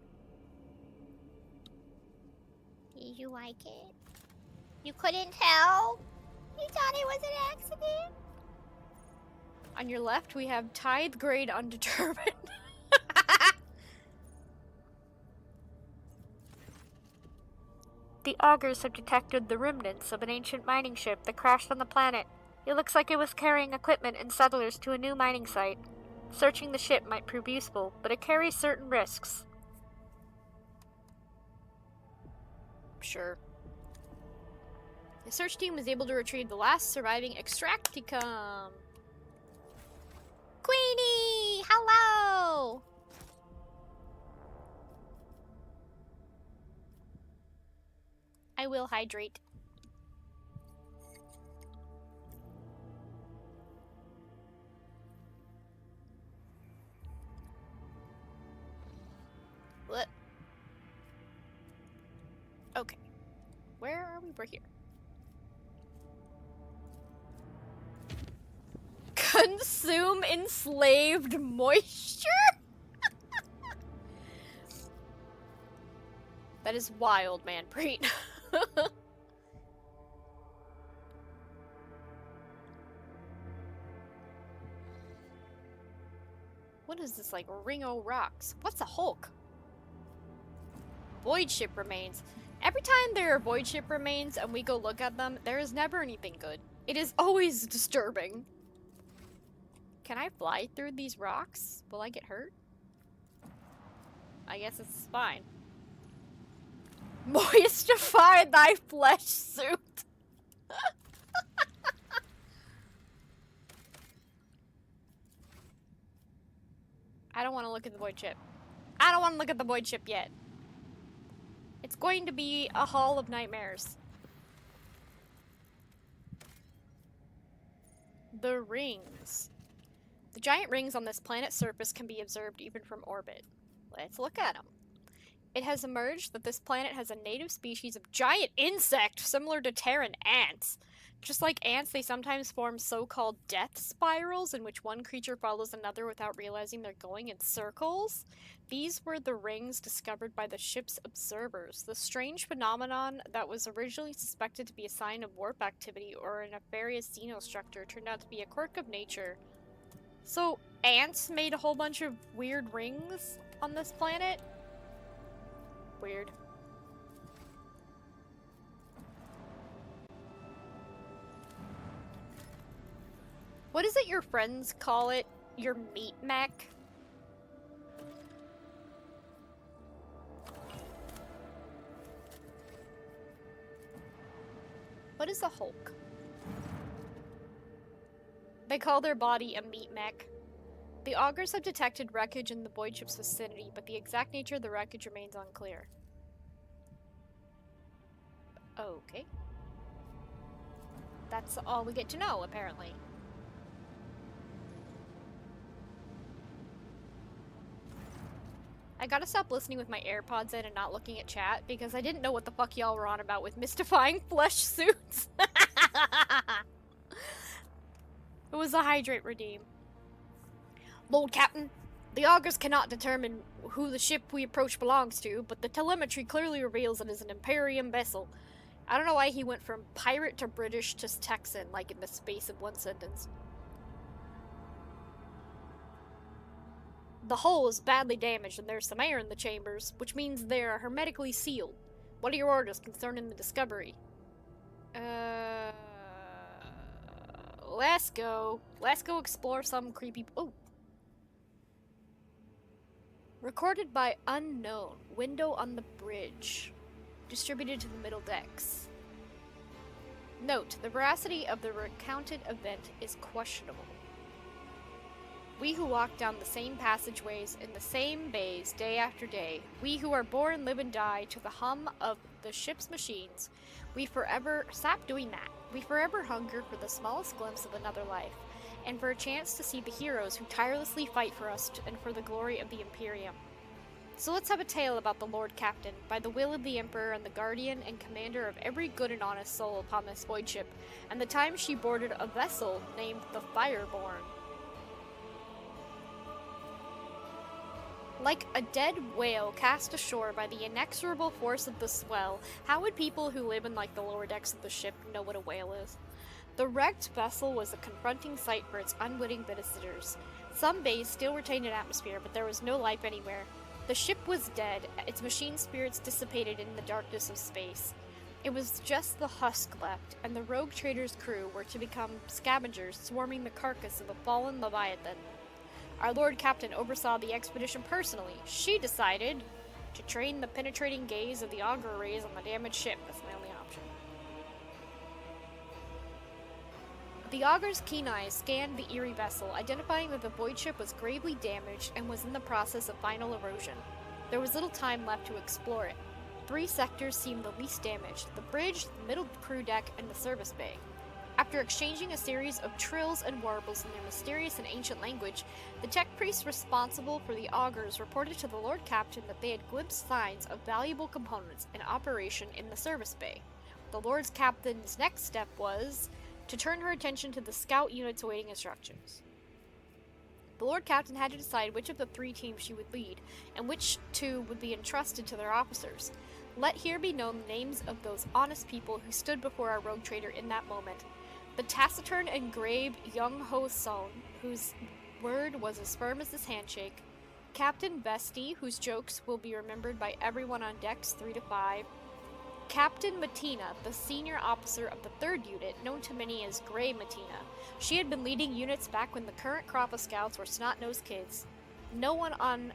Did you like it? You couldn't tell? You thought it was an accident? On your left, we have tithe grade undetermined. The augurs have detected the remnants of an ancient mining ship that crashed on the planet. It looks like it was carrying equipment and settlers to a new mining site. Searching the ship might prove useful, but it carries certain risks. Sure. The search team was able to retrieve the last surviving Extracticum. Queenie! Hello! I will hydrate. Okay. Where are we? We're here. Consume enslaved moisture? That is wild, man, Preet. What is this, like, ring o' rocks? What's a Hulk? Voidship remains. Every time there are Voidship remains and we go look at them, there is never anything good. It is always disturbing. Can I fly through these rocks? Will I get hurt? I guess it's fine. Moistify thy flesh suit. I don't want to look at the void ship. I don't want to look at the void ship yet. It's going to be a hall of nightmares. The rings. The giant rings on this planet's surface can be observed even from orbit. Let's look at them. It has emerged that this planet has a native species of giant insect similar to Terran ants. Just like ants, they sometimes form so-called death spirals in which one creature follows another without realizing they're going in circles. These were the rings discovered by the ship's observers. The strange phenomenon that was originally suspected to be a sign of warp activity or a nefarious xenostructure turned out to be a quirk of nature. So, ants made a whole bunch of weird rings on this planet? Weird. What is it your friends call it? Your meat mech? What is a Hulk? They call their body a meat mech. The augurs have detected wreckage in the Voidship's vicinity, but the exact nature of the wreckage remains unclear. Okay. That's all we get to know, apparently. I gotta stop listening with my AirPods in and not looking at chat, because I didn't know what the fuck y'all were on about with mystifying flesh suits. It was a hydrate redeem. Lord Captain, the augurs cannot determine who the ship we approach belongs to, but the telemetry clearly reveals it is an Imperium vessel. I don't know why he went from pirate to British to Texan, like in the space of one sentence. The hull is badly damaged and there's some air in the chambers, which means they are hermetically sealed. What are your orders concerning the discovery? Let's go. Let's go explore some creepy... Oh! Recorded by Unknown. Window on the bridge. Distributed to the middle decks. Note, the veracity of the recounted event is questionable. We who walk down the same passageways in the same bays day after day, we who are born, live, and die to the hum of the ship's machines, we forever stop doing that. We forever hunger for the smallest glimpse of another life, and for a chance to see the heroes who tirelessly fight for us and for the glory of the Imperium. So let's have a tale about the Lord Captain, by the will of the Emperor and the guardian and commander of every good and honest soul upon this void ship, and the time she boarded a vessel named the Fireborn. Like a dead whale cast ashore by the inexorable force of the swell, how would people who live in like the lower decks of the ship know what a whale is? The wrecked vessel was a confronting sight for its unwitting visitors. Some bays still retained an atmosphere, but there was no life anywhere. The ship was dead, its machine spirits dissipated in the darkness of space. It was just the husk left, and the rogue trader's crew were to become scavengers swarming the carcass of a fallen Leviathan. Our Lord Captain oversaw the expedition personally. She decided to train the penetrating gaze of the augur rays on the damaged ship. That's my only option. The augur's keen eyes scanned the eerie vessel, identifying that the void ship was gravely damaged and was in the process of final erosion. There was little time left to explore it. 3 sectors seemed the least damaged: the bridge, the middle crew deck, and the service bay. After exchanging a series of trills and warbles in their mysterious and ancient language, the tech priests responsible for the augurs reported to the Lord Captain that they had glimpsed signs of valuable components in operation in the service bay. The Lord Captain's next step was to turn her attention to the scout units awaiting instructions. The Lord Captain had to decide which of the 3 teams she would lead, and which 2 would be entrusted to their officers. Let here be known the names of those honest people who stood before our rogue trader in that moment. The taciturn and grave young Ho Son, whose word was as firm as his handshake. Captain Vesti, whose jokes will be remembered by everyone on decks 3 to 5. Captain Matina, the senior officer of the 3rd unit, known to many as Grey Matina. She had been leading units back when the current crop of scouts were snot-nosed kids. No one on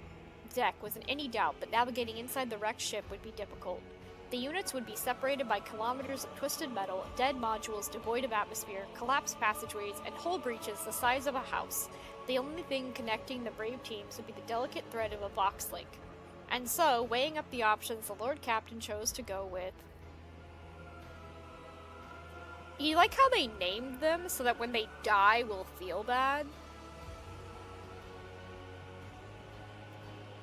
deck was in any doubt that navigating inside the wrecked ship would be difficult. The units would be separated by kilometers of twisted metal, dead modules devoid of atmosphere, collapsed passageways, and hull breaches the size of a house. The only thing connecting the brave teams would be the delicate thread of a Vox link. And so, weighing up the options, the Lord Captain chose to go with... You like how they named them so that when they die, we'll feel bad?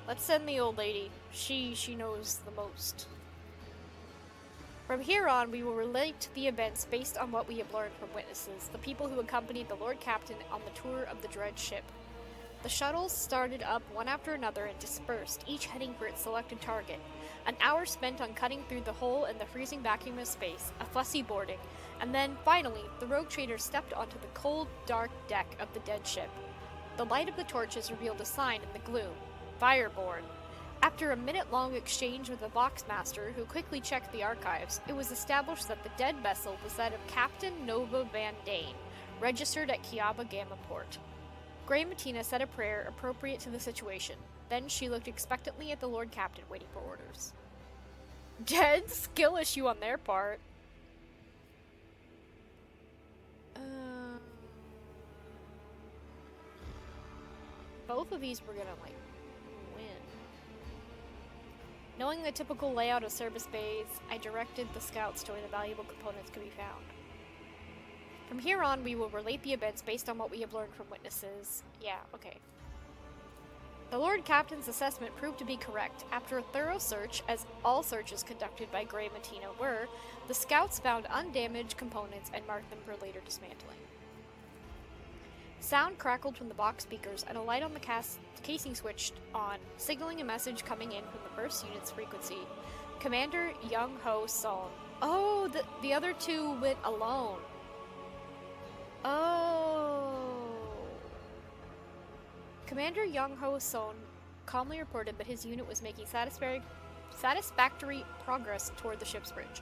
Let's send the old lady. She knows the most. From here on, we will relate the events based on what we have learned from witnesses, the people who accompanied the Lord Captain on the tour of the dread ship. The shuttles started up one after another and dispersed, each heading for its selected target. An hour spent on cutting through the hole in the freezing vacuum of space, a fussy boarding, and then, finally, the rogue trader stepped onto the cold, dark deck of the dead ship. The light of the torches revealed a sign in the gloom. Fireborn. After a minute-long exchange with the Voxmaster, who quickly checked the archives, it was established that the dead vessel was that of Captain Nova Van Dane, registered at Kiaba Gamma Port. Grey Matina said a prayer appropriate to the situation. Then she looked expectantly at the Lord Captain, waiting for orders. Dead skill issue on their part. Both of these were gonna, like, win. Knowing the typical layout of service bays, I directed the scouts to where the valuable components could be found. From here on, we will relate the events based on what we have learned from witnesses. Yeah, okay. The Lord Captain's assessment proved to be correct. After a thorough search, as all searches conducted by Grey Matina were, the scouts found undamaged components and marked them for later dismantling. Sound crackled from the box speakers, and a light on the casing switched on, signaling a message coming in from the first unit's frequency. Commander Young Ho Son. Oh, the other 2 went alone. Oh. Commander Young Ho Son calmly reported that his unit was making satisfactory progress toward the ship's bridge.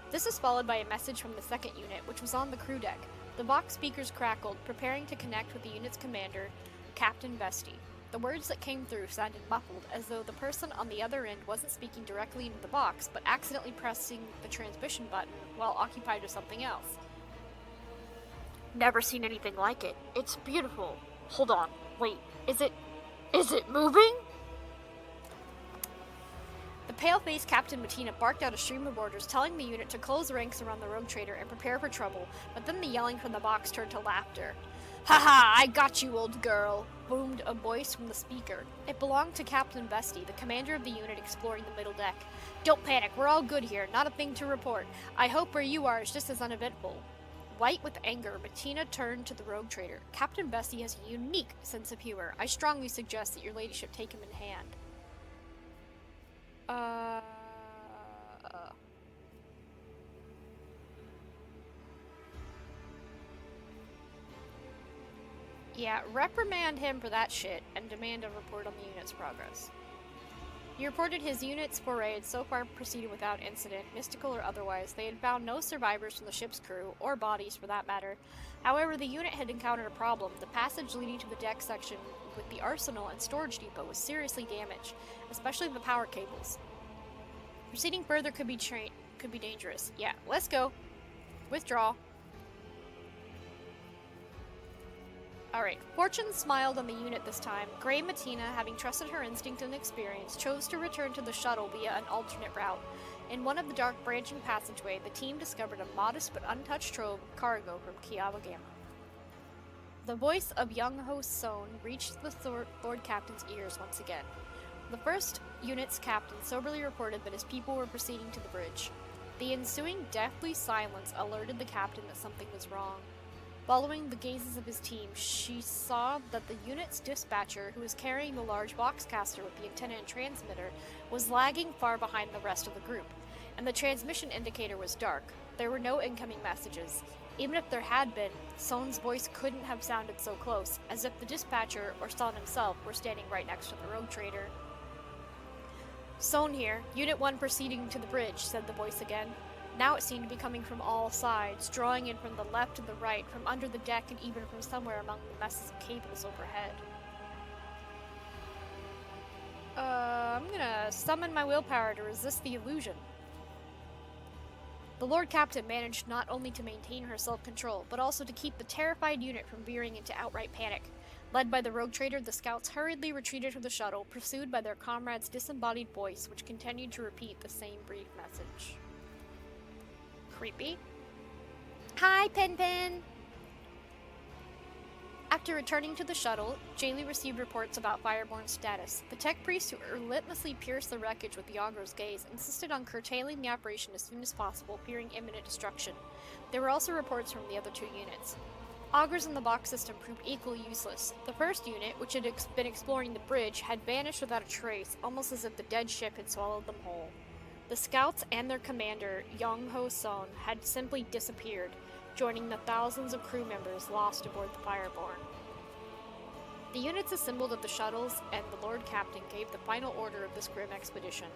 This was followed by a message from the 2nd unit, which was on the crew deck. The Vox speakers crackled, preparing to connect with the unit's commander, Captain Vesti. The words that came through sounded muffled, as though the person on the other end wasn't speaking directly into the box, but accidentally pressing the transmission button while occupied with something else. Never seen anything like it. It's beautiful. Hold on. Wait. Is it moving? The pale-faced Captain Matina barked out a stream of orders, telling the unit to close ranks around the rogue trader and prepare for trouble, but then the yelling from the box turned to laughter. "Ha-ha! I got you, old girl!" boomed a voice from the speaker. It belonged to Captain Vesti, the commander of the unit exploring the middle deck. "Don't panic, we're all good here, not a thing to report. I hope where you are is just as uneventful." White with anger, Matina turned to the rogue trader. "Captain Vesti has a unique sense of humor. I strongly suggest that your ladyship take him in hand." Yeah, reprimand him for that shit and demand a report on the unit's progress. He reported his unit's foray had so far proceeded without incident, mystical or otherwise. They had found no survivors from the ship's crew, or bodies for that matter. However, the unit had encountered a problem. The passage leading to the deck section with the arsenal and storage depot was seriously damaged, especially the power cables. Proceeding further could be dangerous. Yeah, let's go. Withdraw. Alright, fortune smiled on the unit this time. Grey Matina, having trusted her instinct and experience, chose to return to the shuttle via an alternate route. In one of the dark branching passageway, the team discovered a modest but untouched trove of cargo from Kiava Gamma. The voice of young host Sohn reached the Lord Captain's ears once again. The first unit's captain soberly reported that his people were proceeding to the bridge. The ensuing deathly silence alerted the captain that something was wrong. Following the gazes of his team, she saw that the unit's dispatcher, who was carrying the large boxcaster with the antenna and transmitter, was lagging far behind the rest of the group, and the transmission indicator was dark. There were no incoming messages. Even if there had been, Sohn's voice couldn't have sounded so close, as if the dispatcher, or Sohn himself, were standing right next to the rogue trader. Sohn here, Unit 1 proceeding to the bridge, said the voice again. Now it seemed to be coming from all sides, drawing in from the left and the right, from under the deck, and even from somewhere among the messes of cables overhead. I'm gonna summon my willpower to resist the illusion. The Lord Captain managed not only to maintain her self-control, but also to keep the terrified unit from veering into outright panic. Led by the rogue trader, the scouts hurriedly retreated to the shuttle, pursued by their comrade's disembodied voice, which continued to repeat the same brief message. Creepy. Hi, Pen Pen! After returning to the shuttle, Jaylee received reports about Fireborn's status. The tech priest who relentlessly pierced the wreckage with the Augur's gaze insisted on curtailing the operation as soon as possible, fearing imminent destruction. There were also reports from the other two units. Augurs in the box system proved equally useless. The first unit, which had been exploring the bridge, had vanished without a trace, almost as if the dead ship had swallowed them whole. The scouts and their commander, Young Ho Sohn, had simply disappeared, joining the thousands of crew members lost aboard the Fireborn. The units assembled at the shuttles, and the Lord Captain gave the final order of this grim expedition.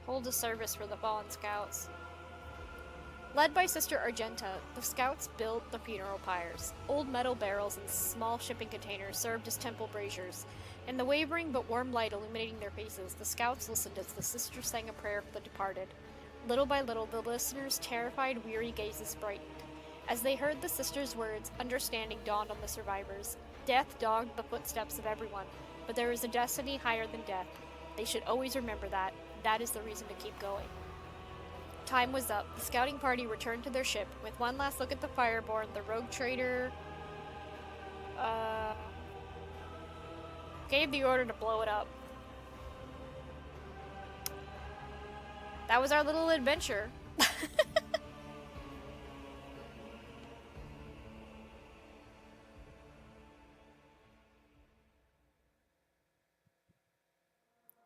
Hold a service for the fallen scouts. Led by Sister Argenta, the scouts built the funeral pyres. Old metal barrels and small shipping containers served as temple braziers. In the wavering but warm light illuminating their faces, the scouts listened as the sisters sang a prayer for the departed. Little by little, the listeners' terrified, weary gazes brightened. As they heard the sisters' words, understanding dawned on the survivors. Death dogged the footsteps of everyone, but there is a destiny higher than death. They should always remember that. That is the reason to keep going. Time was up. The scouting party returned to their ship. With one last look at the Fireborn, the rogue trader gave the order to blow it up. That was our little adventure.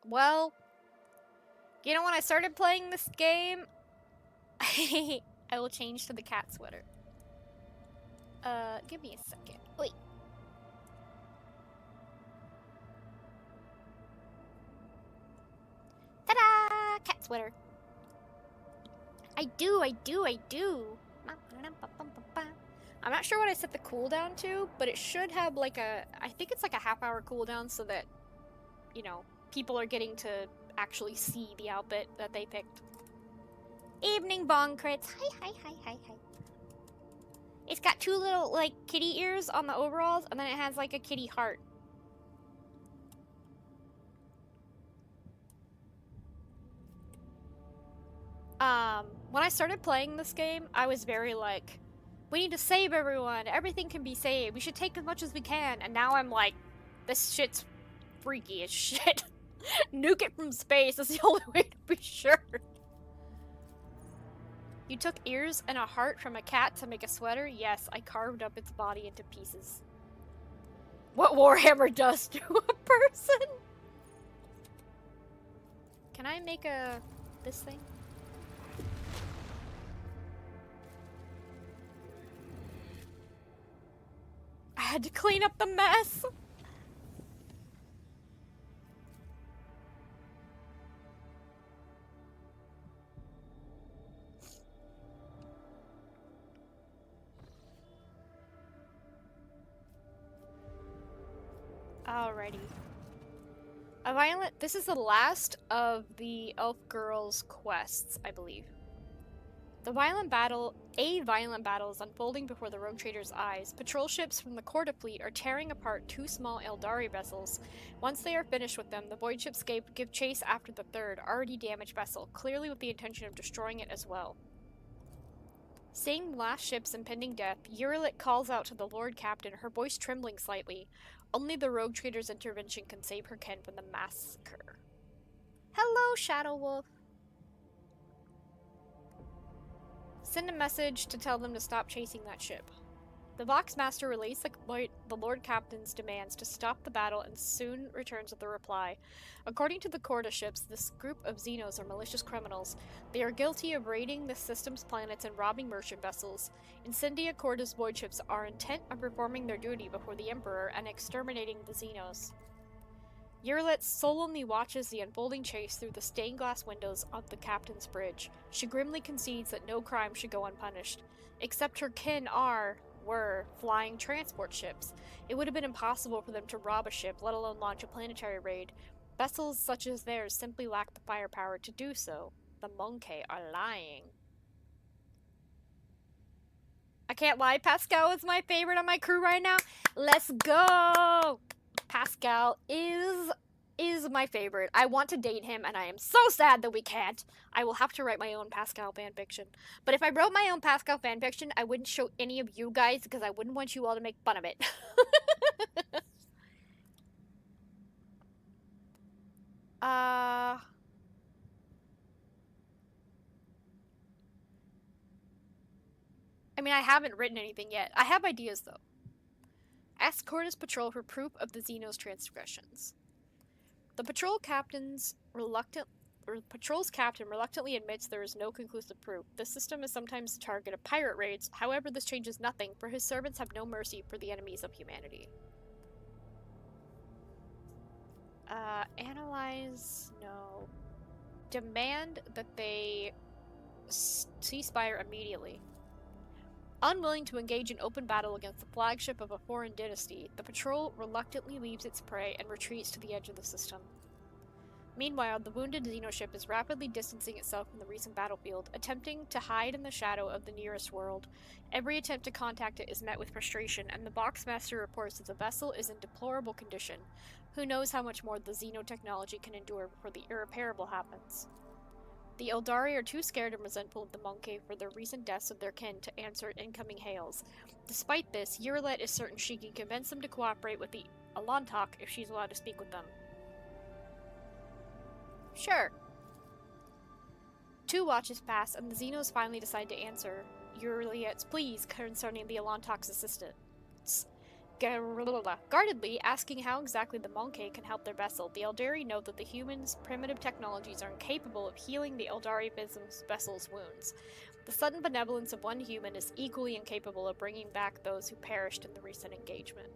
Well, you know, when I started playing this game, I will change to the cat sweater. Give me a second. Wait. Ta-da! Cat sweater. I do. I'm not sure what I set the cooldown to, but it should have like I think it's like a half-hour cooldown so that, you know, people are getting to actually see the outfit that they picked. Evening bong crits. Hi. It's got two little, like, kitty ears on the overalls, and then it has, like, a kitty heart. When I started playing this game, I was very, like, we need to save everyone. Everything can be saved. We should take as much as we can. And now I'm like, this shit's freaky as shit. Nuke it from space. That's the only way to be sure. You took ears and a heart from a cat to make a sweater? Yes, I carved up its body into pieces. What Warhammer does to a person? Can I make this thing? I had to clean up the mess. Alrighty. This is the last of the elf girl's quests, I believe. The violent battle A violent battle is unfolding before the rogue traders' eyes. Patrol ships from the Corda fleet are tearing apart two small Eldari vessels. Once they are finished with them, the Voidship give chase after the third, already damaged vessel, clearly with the intention of destroying it as well. Seeing the last ship's impending death, Urilit calls out to the Lord Captain, her voice trembling slightly. Only the rogue trader's intervention can save her kin from the massacre. Hello, Shadow Wolf. Send a message to tell them to stop chasing that ship. The Voxmaster relays the Lord Captain's demands to stop the battle and soon returns with a reply. According to the Corda ships, this group of Xenos are malicious criminals. They are guilty of raiding the system's planets and robbing merchant vessels. Incendia Corda's void ships are intent on performing their duty before the Emperor and exterminating the Xenos. Urilit solemnly watches the unfolding chase through the stained glass windows of the captain's bridge. She grimly concedes that no crime should go unpunished. Except her kin were flying transport ships. It would have been impossible for them to rob a ship, let alone launch a planetary raid. Vessels such as theirs simply lack the firepower to do so. The Monkey are lying. I can't lie, Pascal is my favorite on my crew right now. Let's go! Pascal is my favorite. I want to date him, and I am so sad that we can't. I will have to write my own Pascal fanfiction. But if I wrote my own Pascal fanfiction, I wouldn't show any of you guys because I wouldn't want you all to make fun of it. I mean, I haven't written anything yet. I have ideas, though. Ask Corda's patrol for proof of the Xenos' transgressions. The patrol's captain reluctantly admits there is no conclusive proof. The system is sometimes the target of pirate raids. However, this changes nothing, for his servants have no mercy for the enemies of humanity. Analyze? No. Demand that they ceasefire immediately. Unwilling to engage in open battle against the flagship of a foreign dynasty, the patrol reluctantly leaves its prey and retreats to the edge of the system. Meanwhile, the wounded Xenoship is rapidly distancing itself from the recent battlefield, attempting to hide in the shadow of the nearest world. Every attempt to contact it is met with frustration, and the Boxmaster reports that the vessel is in deplorable condition. Who knows how much more the Xenotechnology can endure before the irreparable happens. The Eldari are too scared and resentful of the Monkey for the recent deaths of their kin to answer incoming hails. Despite this, Urilit is certain she can convince them to cooperate with the Alontok if she's allowed to speak with them. Sure. 2 watches pass, and the Xenos finally decide to answer Urilit's pleas concerning the Alontok's assistance. Guardedly asking how exactly the Monkey can help their vessel, the Eldari note that the humans' primitive technologies are incapable of healing the Eldari vessel's wounds. The sudden benevolence of one human is equally incapable of bringing back those who perished in the recent engagement.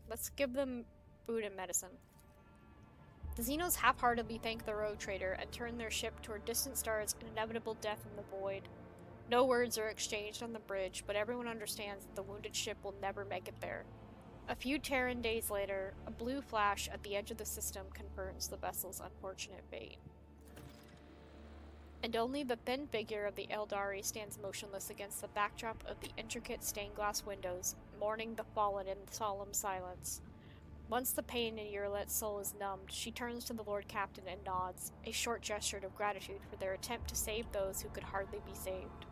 Let's give them food and medicine. The Xenos half-heartedly thank the rogue trader and turn their ship toward distant stars and inevitable death in the void. No words are exchanged on the bridge, but everyone understands that the wounded ship will never make it there. A few Terran days later, a blue flash at the edge of the system confirms the vessel's unfortunate fate. And only the thin figure of the Eldari stands motionless against the backdrop of the intricate stained glass windows, mourning the fallen in solemn silence. Once the pain in Urilit's soul is numbed, she turns to the Lord Captain and nods, a short gesture of gratitude for their attempt to save those who could hardly be saved.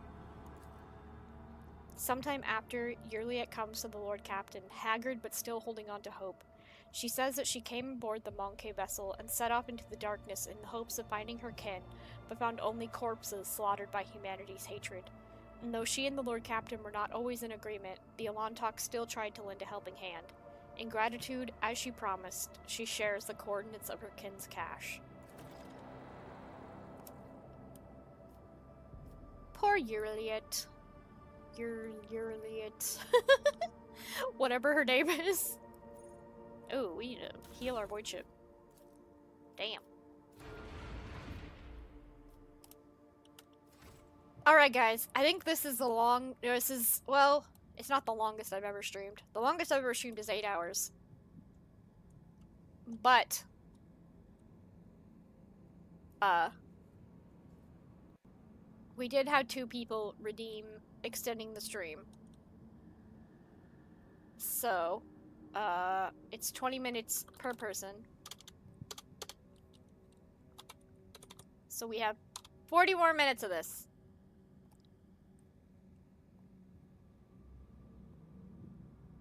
Sometime after, Urilit comes to the Lord Captain, haggard but still holding on to hope. She says that she came aboard the Monkey vessel and set off into the darkness in the hopes of finding her kin, but found only corpses slaughtered by humanity's hatred. And though she and the Lord Captain were not always in agreement, the Alontok still tried to lend a helping hand. In gratitude, as she promised, she shares the coordinates of her kin's cache. Poor Urilit. Urilit. Whatever her name is. Oh, we need to heal our void ship. Damn. Alright guys, I think this is well, it's not the longest I've ever streamed. The longest I've ever streamed is 8 hours. But we did have 2 people redeem extending the stream. So, it's 20 minutes per person. So we have 40 more minutes of this.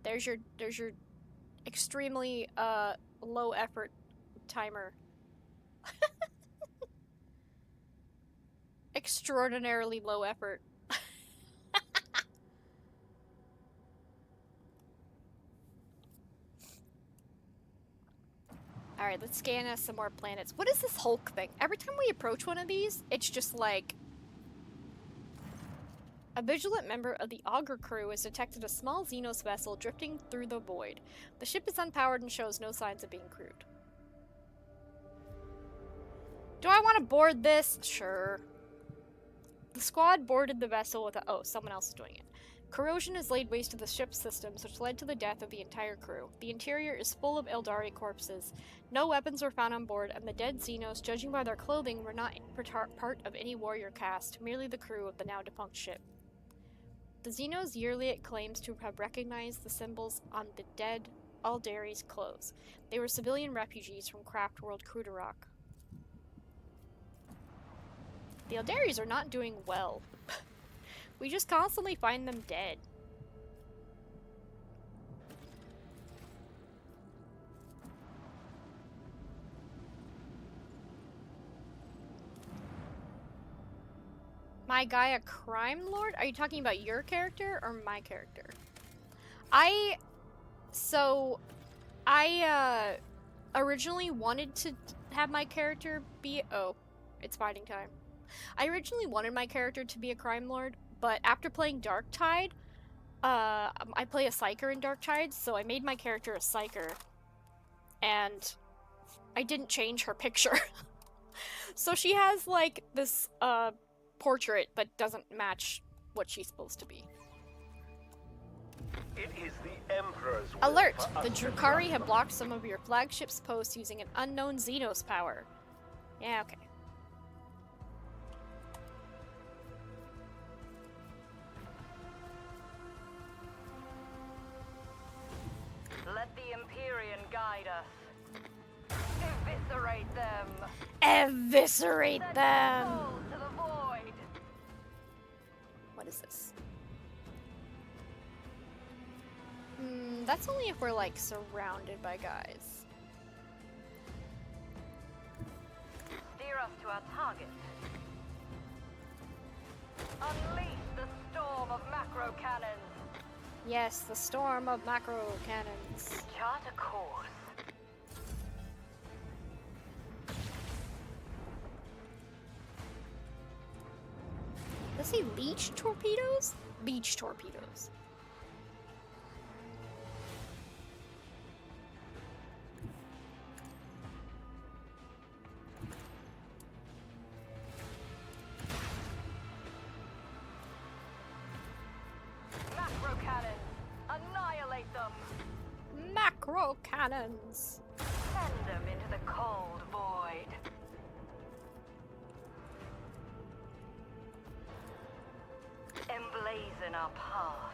There's your extremely low effort timer. Extraordinarily low effort. Alright, let's scan us some more planets. What is this Hulk thing? Every time we approach one of these, it's just like... A vigilant member of the Augur crew has detected a small Xenos vessel drifting through the void. The ship is unpowered and shows no signs of being crewed. Do I want to board this? Sure. The squad boarded the vessel with a... Oh, someone else is doing it. Corrosion has laid waste to the ship's systems, which led to the death of the entire crew. The interior is full of Eldari corpses. No weapons were found on board, and the dead Xenos, judging by their clothing, were not part of any warrior caste, merely the crew of the now defunct ship. The Xenos yearly claims to have recognized the symbols on the dead Aldari's clothes. They were civilian refugees from Craft World Krudarok. The Eldaris are not doing well. We just constantly find them dead. My guy a crime lord? Are you talking about your character or my character? I originally wanted to have my character be... Oh, it's fighting time. I originally wanted my character to be a crime lord, but after playing Darktide, I play a Psyker in Darktide, so I made my character a Psyker. And I didn't change her picture. So she has, like, this, portrait that doesn't match what she's supposed to be. It is the Emperor's will Alert! for us The to Drukhari have prosper. blocked some of your flagship's posts using an unknown Xenos power. Yeah, okay. Let the Empyrean guide us. Eviscerate them. Eviscerate Send them! their souls to the void. What is this? That's only if we're, like, surrounded by guys. Steer us to our target. Unleash the storm of macro cannons. Yes, the storm of macro cannons. Chart a course. Does he leech torpedoes? Leech torpedoes. Macro cannons. Annihilate them. Macro cannons. Send them into the cold void. Emblazon our path.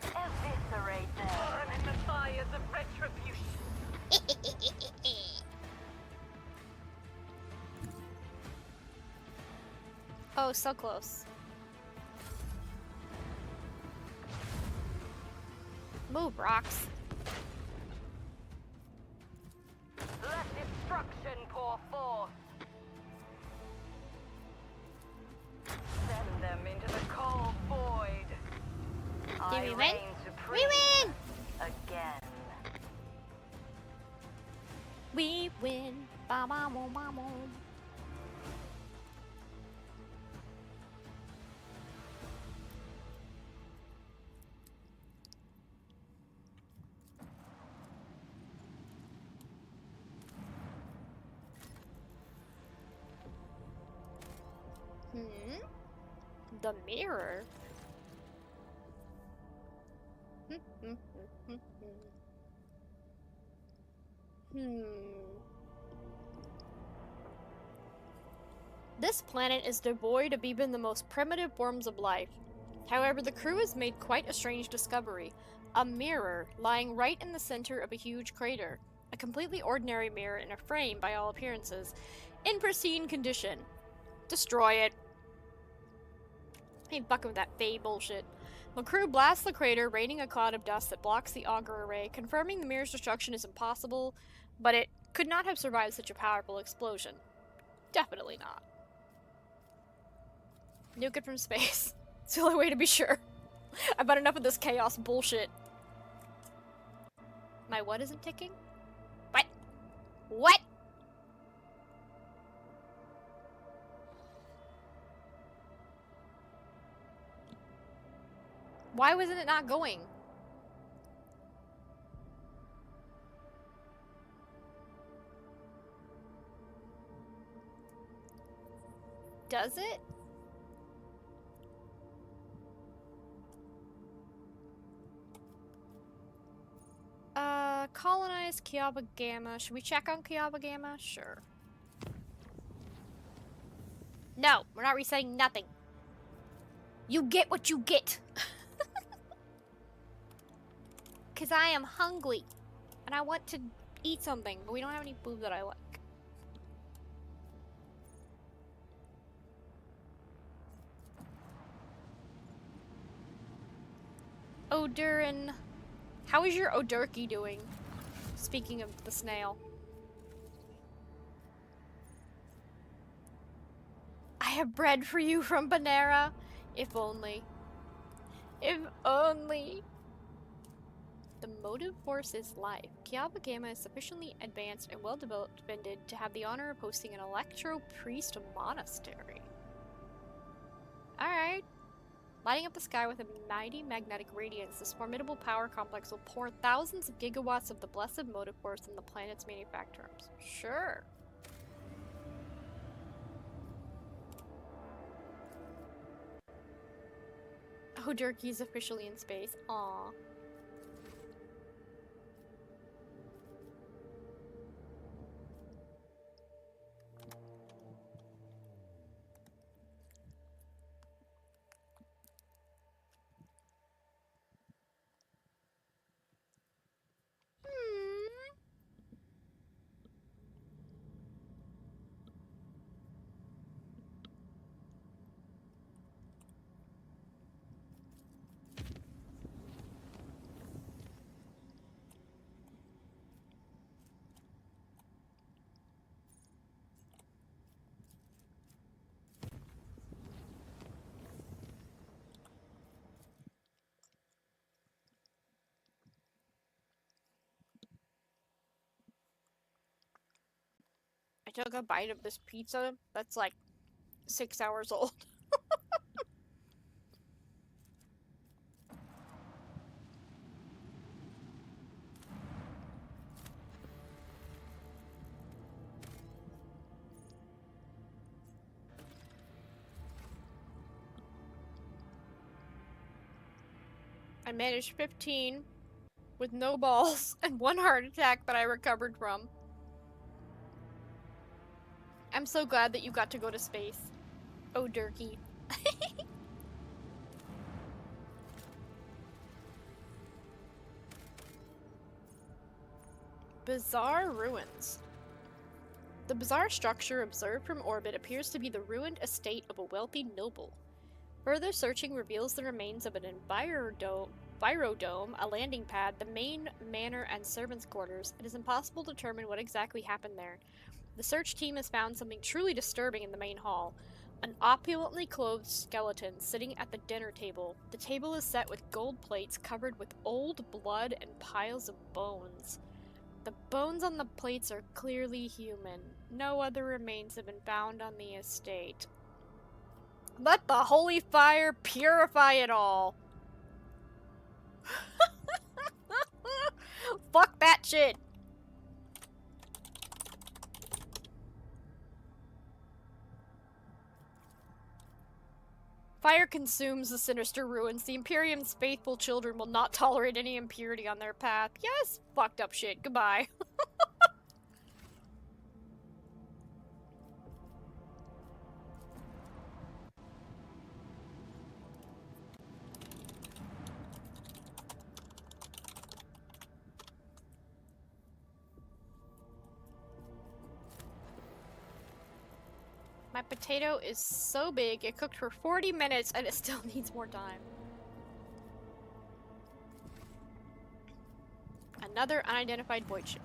Eviscerate them. Burn in the fires of retribution. Oh, so close. Move, rocks. Let destruction pour forth. Send them into the cold void. Did we I win? reign supreme. We win! Again. We win. Ba ba mo ba mo. The mirror? This planet is devoid of even the most primitive forms of life. However, the crew has made quite a strange discovery. A mirror lying right in the center of a huge crater. A completely ordinary mirror in a frame by all appearances. In pristine condition. Destroy it. Ain't fucking with that Fae bullshit. The crew blasts the crater, raining a cloud of dust that blocks the auger array, confirming the mirror's destruction is impossible, but it could not have survived such a powerful explosion. Definitely not. Nuke it from space. It's the only way to be sure. I've had enough of this chaos bullshit. My what isn't ticking? What? What? Why wasn't it not going? Does it? Colonize Kiaba Gamma. Should we check on Kiaba Gamma? Sure. No, we're not resetting nothing. You get what you get. Cause I am hungry. And I want to eat something, but we don't have any food that I like. Odurin. How is your Odurki doing? Speaking of the snail. I have bread for you from Banera. If only. If only. The motive force is life. Kiaba Gamma is sufficiently advanced and well defended to have the honor of hosting an electro-priest monastery. Alright. Lighting up the sky with a mighty magnetic radiance, this formidable power complex will pour thousands of gigawatts of the blessed motive force in the planet's manufacturers. Sure. Oh, Durkey's officially in space. Aww. I took a bite of this pizza that's like 6 hours old. I managed 15 with no balls and 1 heart attack that I recovered from. I'm so glad that you got to go to space. Oh, Durkey. Bizarre ruins. The bizarre structure observed from orbit appears to be the ruined estate of a wealthy noble. Further searching reveals the remains of an envirodome, a landing pad, the main manor, and servants' quarters. It is impossible to determine what exactly happened there. The search team has found something truly disturbing in the main hall. An opulently clothed skeleton sitting at the dinner table. The table is set with gold plates covered with old blood and piles of bones. The bones on the plates are clearly human. No other remains have been found on the estate. Let the holy fire purify it all! Fuck that shit! Fire consumes the sinister ruins. The Imperium's faithful children will not tolerate any impurity on their path. Yes, fucked up shit. Goodbye. My potato is so big, it cooked for 40 minutes and it still needs more time. Another unidentified voidship.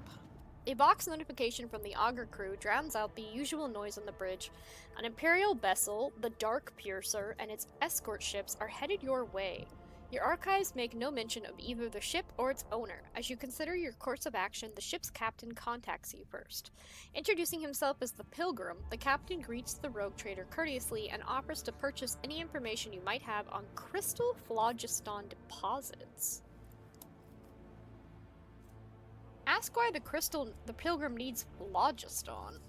A box notification from the Augur crew drowns out the usual noise on the bridge. An Imperial vessel, the Dark Piercer, and its escort ships are headed your way. Your archives make no mention of either the ship or its owner. As you consider your course of action, the ship's captain contacts you first. Introducing himself as the Pilgrim, the captain greets the rogue trader courteously and offers to purchase any information you might have on crystal phlogiston deposits. Ask why the Pilgrim needs phlogiston.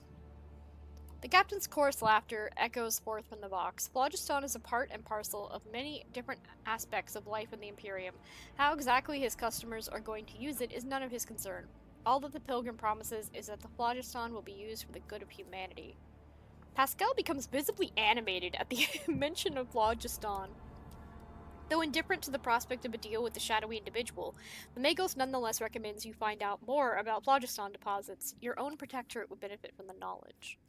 The captain's coarse laughter echoes forth from the box. Phlogiston is a part and parcel of many different aspects of life in the Imperium. How exactly his customers are going to use it is none of his concern. All that the Pilgrim promises is that the phlogiston will be used for the good of humanity. Pascal becomes visibly animated at the mention of phlogiston. Though indifferent to the prospect of a deal with the shadowy individual, the Magos nonetheless recommends you find out more about phlogiston deposits. Your own protectorate would benefit from the knowledge.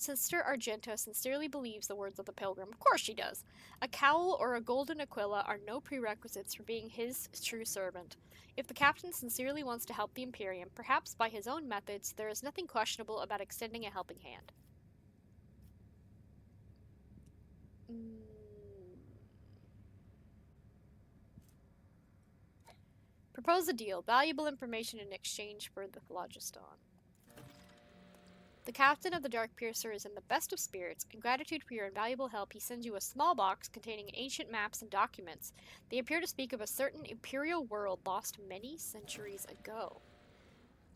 Sister Argenta sincerely believes the words of the Pilgrim. Of course she does. A cowl or a golden aquila are no prerequisites for being his true servant. If the captain sincerely wants to help the Imperium, perhaps by his own methods, there is nothing questionable about extending a helping hand. Propose a deal. Valuable information in exchange for the phlogiston. The captain of the Dark Piercer is in the best of spirits. In gratitude for your invaluable help, he sends you a small box containing ancient maps and documents. They appear to speak of a certain imperial world lost many centuries ago.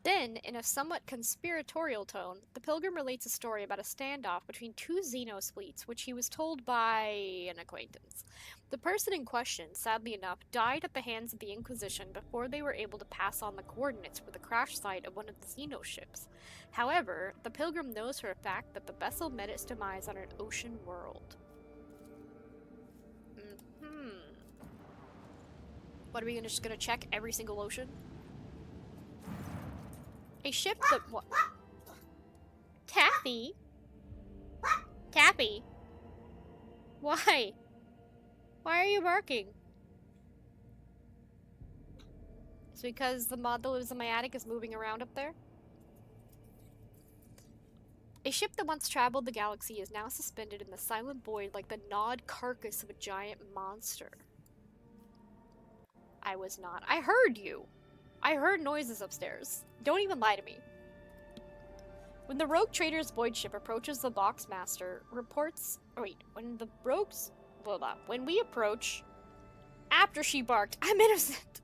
Then, in a somewhat conspiratorial tone, the Pilgrim relates a story about a standoff between two Xenos fleets, which he was told by an acquaintance. The person in question, sadly enough, died at the hands of the Inquisition before they were able to pass on the coordinates for the crash site of one of the Xenos ships. However, the Pilgrim knows for a fact that the vessel met its demise on an ocean world. What, are we just gonna check every single ocean? A ship that what? Taffy? Taffy? Why? Why are you barking? It's because the mod that lives in my attic is moving around up there? A ship that once traveled the galaxy is now suspended in the silent void like the gnawed carcass of a giant monster. I was not. I heard you! I heard noises upstairs. Don't even lie to me. When the rogue trader's voidship approaches the boxmaster, reports... Oh wait, when the rogues... Hold on. When we approach... After she barked, I'm innocent!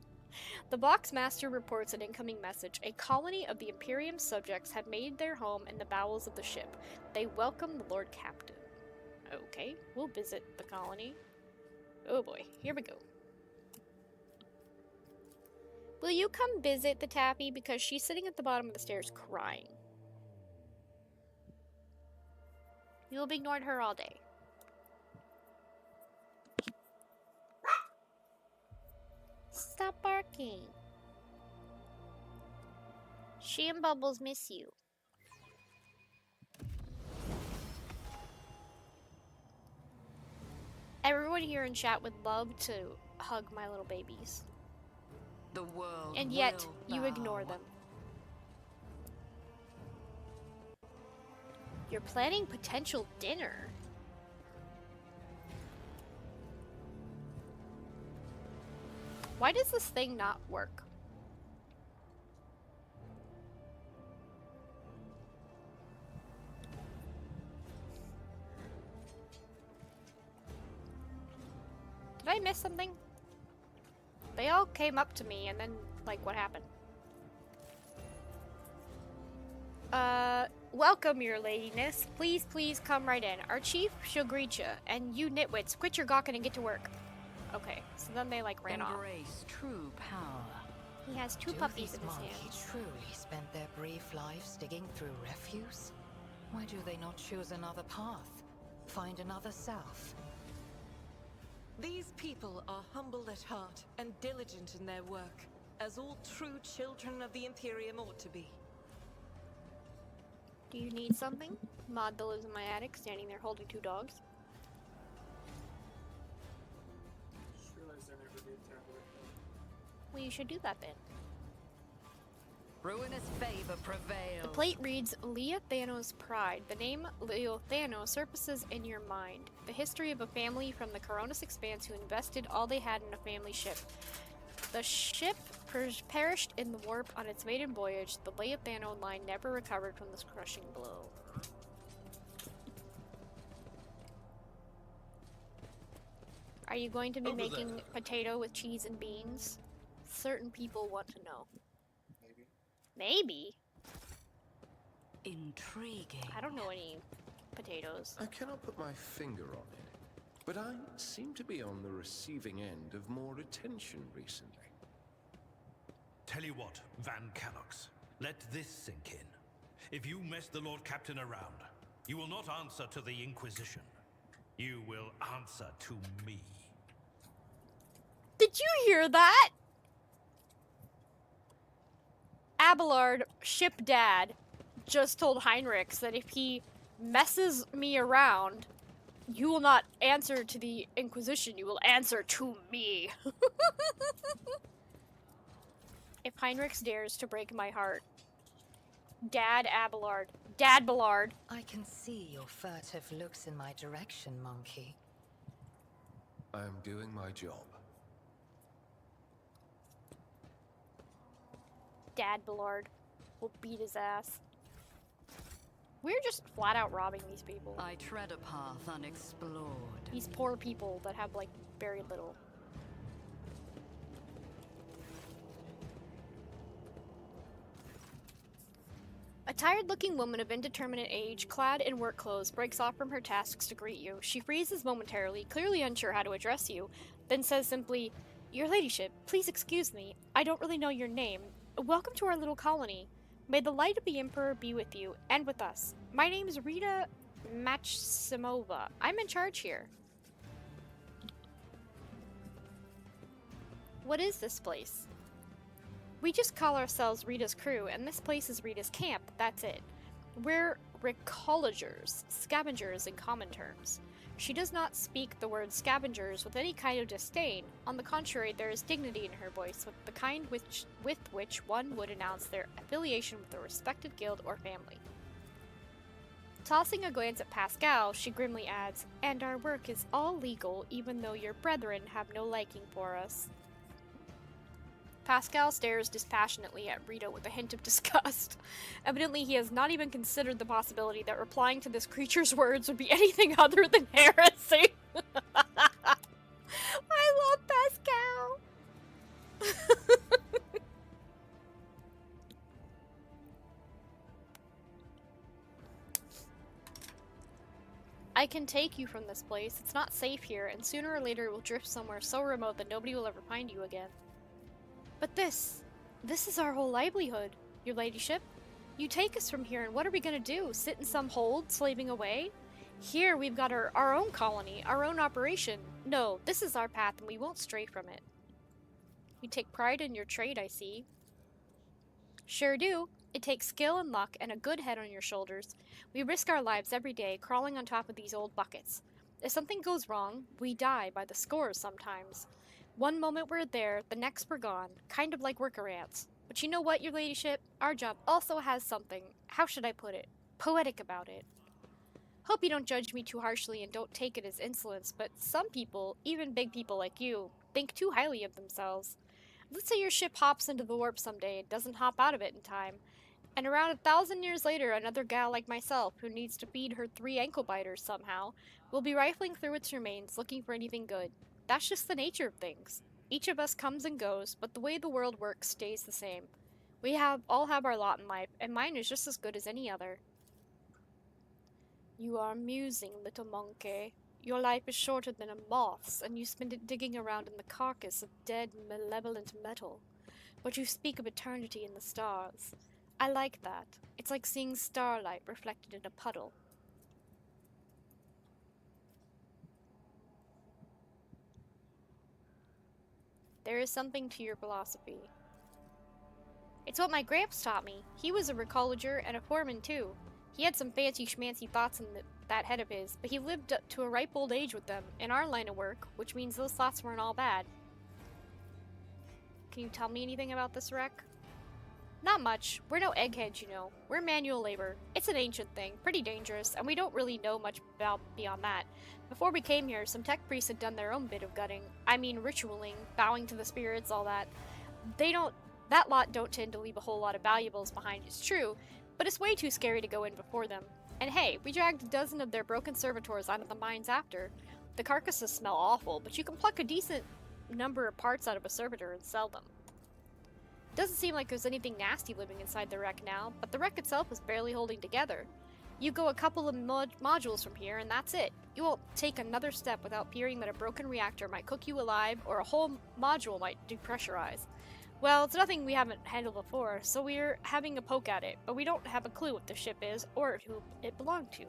The boxmaster reports an incoming message. A colony of the Imperium subjects have made their home in the bowels of the ship. They welcome the Lord Captain. Okay, we'll visit the colony. Oh boy, here we go. Will you come visit the Taffy? Because she's sitting at the bottom of the stairs crying. You'll have ignored her all day. Stop barking. She and Bubbles miss you. Everyone here in chat would love to hug my little babies. The world And yet, will you bow. ignore them. You're planning potential dinner. Why does this thing not work? Did I miss something? They all came up to me and then, like, what happened? Welcome, your ladiness. Please, please come right in. Our chief shall greet ya, and you nitwits, quit your gawking and get to work. Okay, so then they, like, ran off. Embrace true power. He has two Do puppies these in his monkeys hands. truly spent their brief lives digging through refuse? Why do they not choose another path? Find another self? These people are humble at heart and diligent in their work, as all true children of the Imperium ought to be. Do you need something? Mod that lives in my attic, standing there holding 2 dogs. Just realized I never did tablet. Well, you should do that then. Ruinous favor prevails. The plate reads, Leothanos' Pride. The name Leothanos surfaces in your mind. The history of a family from the Coronis Expanse who invested all they had in a family ship. The ship perished in the warp on its maiden voyage. The Leothano line never recovered from this crushing blow. Are you going to be making potato with cheese and beans? Certain people want to know. Maybe. Maybe? Intriguing. I don't know any potatoes. I cannot put my finger on it, but I seem to be on the receiving end of more attention recently. Tell you what, Van Callox, let this sink in. If you mess the Lord Captain around, you will not answer to the Inquisition. You will answer to me. Did you hear that? Abelard, ship dad, just told Heinrichs that if he messes me around, you will not answer to the Inquisition, you will answer to me. If Heinrichs dares to break my heart. Dad Abelard. Dad Ballard. I can see your furtive looks in my direction, monkey. I am doing my job. Dad Ballard. We'll beat his ass. We're just flat out robbing these people. I tread a path unexplored. These poor people that have, like, very little. A tired-looking woman of indeterminate age, clad in work clothes, breaks off from her tasks to greet you. She freezes momentarily, clearly unsure how to address you, then says simply, "Your ladyship, please excuse me. I don't really know your name. Welcome to our little colony. May the light of the Emperor be with you, and with us. My name is Rita Maximova. I'm in charge here." What is this place? We just call ourselves Rita's crew, and this place is Rita's camp, that's it. We're Recolligers, scavengers in common terms. She does not speak the word scavengers with any kind of disdain. On the contrary, there is dignity in her voice, with the kind with which one would announce their affiliation with a respected guild or family. Tossing a glance at Pascal, she grimly adds, "And our work is all legal, even though your brethren have no liking for us." Pascal stares dispassionately at Rita with a hint of disgust. Evidently, he has not even considered the possibility that replying to this creature's words would be anything other than heresy. I love Pascal! I can take you from this place. It's not safe here, and sooner or later it will drift somewhere so remote that nobody will ever find you again. But this is our whole livelihood, your ladyship. You take us from here, and what are we gonna do? Sit in some hold, slaving away? Here we've got our own colony, our own operation. No, this is our path, and we won't stray from it. You take pride in your trade, I see. Sure do. It takes skill and luck, and a good head on your shoulders. We risk our lives every day, crawling on top of these old buckets. If something goes wrong, we die by the scores sometimes. One moment we're there, the next we're gone, kind of like worker ants. But you know what, your ladyship? Our job also has something, how should I put it, poetic about it. Hope you don't judge me too harshly and don't take it as insolence, but some people, even big people like you, think too highly of themselves. Let's say your ship hops into the warp someday and doesn't hop out of it in time. And around 1,000 years later, another gal like myself, who needs to feed her 3 ankle biters somehow, will be rifling through its remains looking for anything good. That's just the nature of things. Each of us comes and goes, but the way the world works stays the same. We all have our lot in life, and mine is just as good as any other. You are amusing, little monkey. Your life is shorter than a moth's, and you spend it digging around in the carcass of dead, malevolent metal. But you speak of eternity in the stars. I like that. It's like seeing starlight reflected in a puddle. There is something to your philosophy. It's what my gramps taught me. He was a Recolliger and a foreman too. He had some fancy schmancy thoughts in that head of his, but he lived up to a ripe old age with them, in our line of work, which means those thoughts weren't all bad. Can you tell me anything about this wreck? Not much. We're no eggheads, you know. We're manual labor. It's an ancient thing, pretty dangerous, and we don't really know much about beyond that. Before we came here, some tech priests had done their own bit of gutting. I mean ritualing, bowing to the spirits, all that. That lot don't tend to leave a whole lot of valuables behind, it's true, but it's way too scary to go in before them. And hey, we dragged a dozen of their broken servitors out of the mines after. The carcasses smell awful, but you can pluck a decent number of parts out of a servitor and sell them. Doesn't seem like there's anything nasty living inside the wreck now, but the wreck itself is barely holding together. You go a couple of modules from here, and that's it. You won't take another step without fearing that a broken reactor might cook you alive, or a whole module might depressurize. Well, it's nothing we haven't handled before, so we're having a poke at it, but we don't have a clue what the ship is, or who it belonged to.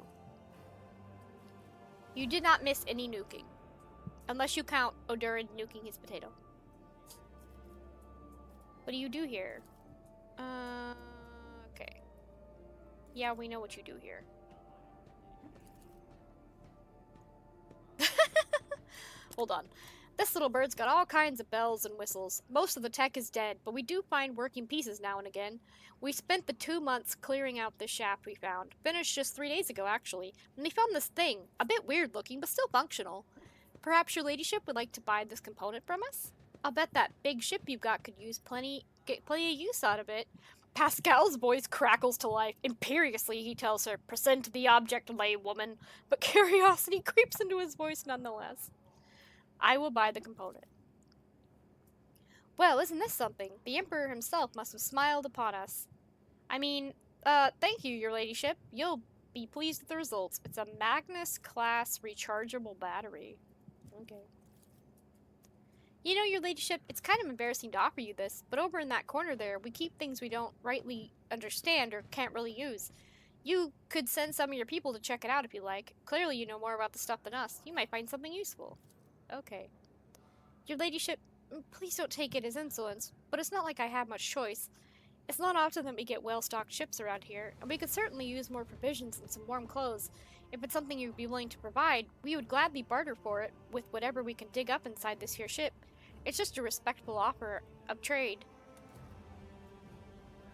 You did not miss any nuking. Unless you count Odurin nuking his potato. What do you do here? Okay. Yeah, we know what you do here. Hold on. This little bird's got all kinds of bells and whistles. Most of the tech is dead, but we do find working pieces now and again. We spent the 2 months clearing out this shaft we found. Finished just 3 days ago, actually. And we found this thing. A bit weird looking, but still functional. Perhaps your ladyship would like to buy this component from us? I'll bet that big ship you've got could get plenty of use out of it. Pascal's voice crackles to life. Imperiously, he tells her, "Present the object, lay woman." But curiosity creeps into his voice nonetheless. I will buy the component. Well, isn't this something? The Emperor himself must have smiled upon us. I mean, thank you, your ladyship. You'll be pleased with the results. It's a Magnus-class rechargeable battery. Okay. You know, your ladyship, it's kind of embarrassing to offer you this, but over in that corner there, we keep things we don't rightly understand or can't really use. You could send some of your people to check it out if you like. Clearly you know more about the stuff than us. You might find something useful. Okay. Your ladyship, please don't take it as insolence, but it's not like I have much choice. It's not often that we get well-stocked ships around here, and we could certainly use more provisions and some warm clothes. If it's something you'd be willing to provide, we would gladly barter for it with whatever we can dig up inside this here ship. It's just a respectable offer of trade.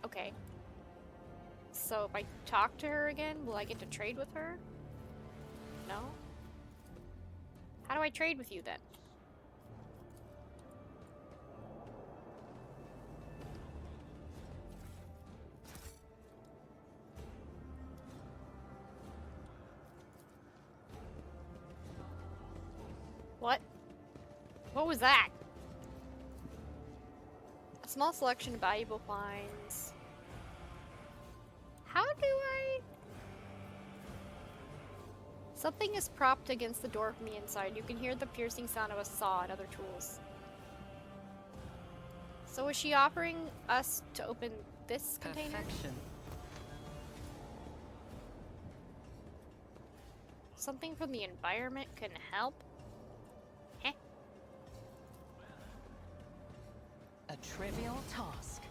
Okay. So if I talk to her again, will I get to trade with her? No? How do I trade with you then? What? What was that? A small selection of valuable finds. How do I... Something is propped against the door from the inside. You can hear the piercing sound of a saw and other tools. So is she offering us to open this container? Perfection. Something from the environment can help? Heh. A trivial task.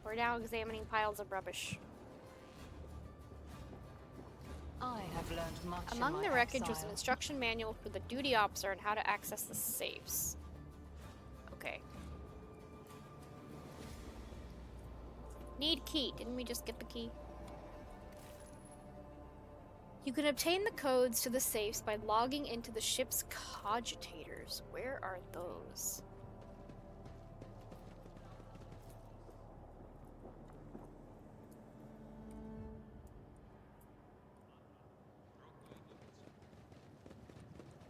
We're now examining piles of rubbish. I have learned much in Among my the wreckage was exile. an instruction manual for the duty officer on how to access the safes. Okay. Need key. Didn't we just get the key? You can obtain the codes to the safes by logging into the ship's cogitators. Where are those?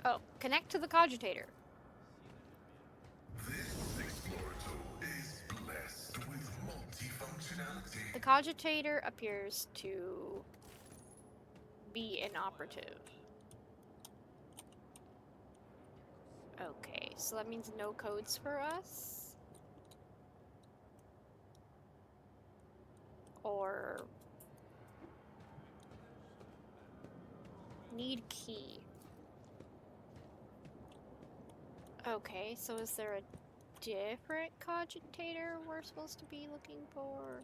Oh, connect to the cogitator. This explorator is blessed with multifunctionality. The cogitator appears to be inoperative. Okay, so that means no codes for us? Or... need key. Okay, so is there a different cogitator we're supposed to be looking for?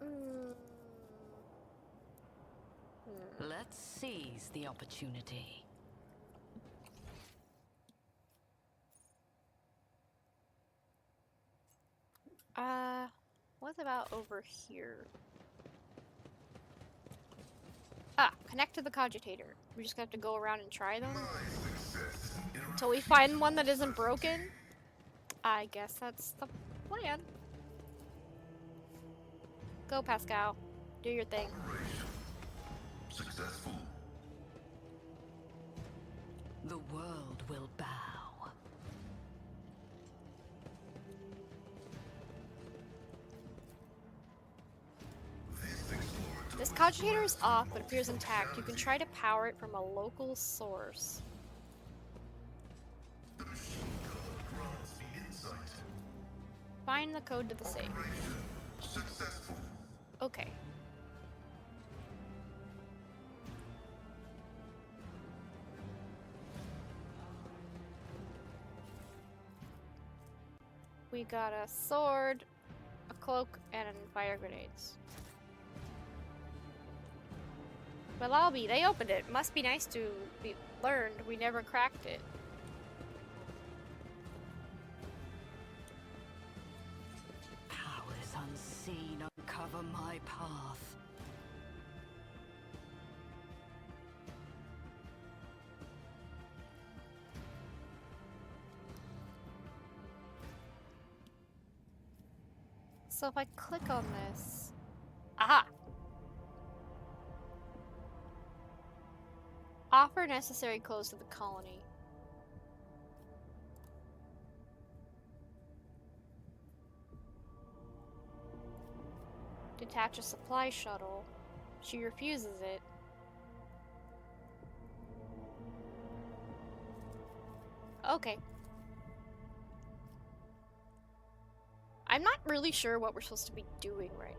Hmm. Let's seize the opportunity. What about over here? Ah, connect to the cogitator. We just have to go around and try them until we find one that isn't broken. I guess that's the plan. Go, Pascal. Do your thing. Successful. The world will bow. This cogitator is off but appears intact. You can try to power it from a local source. Find the code to the safe. Successful. Okay. We got a sword, a cloak, and fire grenades. Well, I'll be. They opened it. Must be nice to be learned. We never cracked it. Powers unseen uncover my path. So if I click on this... Aha! Offer necessary clothes to the colony. Detach a supply shuttle. She refuses it. Okay. I'm not really sure what we're supposed to be doing right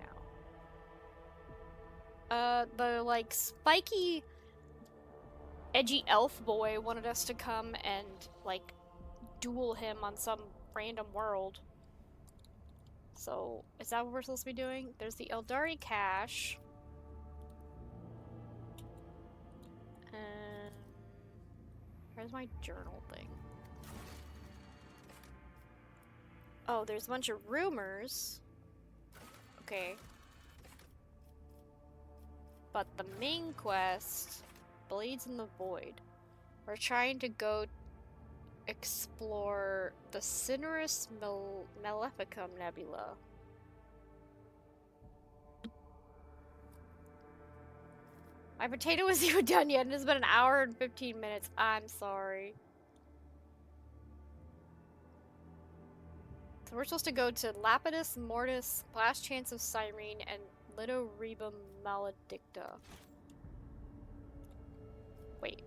now. The, like, spiky, edgy elf boy wanted us to come and, like, duel him on some random world. So, is that what we're supposed to be doing? There's the Eldari cache. Where's my journal thing? Oh, there's a bunch of rumors. Okay. But the main quest, Blades in the Void. We're trying to go explore the Cinerus Maleficum Nebula. My potato isn't even done yet, and it's been an hour and 15 minutes. I'm sorry. So we're supposed to go to Lapidus, Mortis, Last Chance of Cyrene, and Litoribum Maledicta. Wait.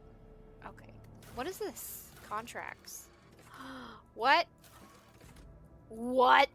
Okay. What is this? Contracts. What? What?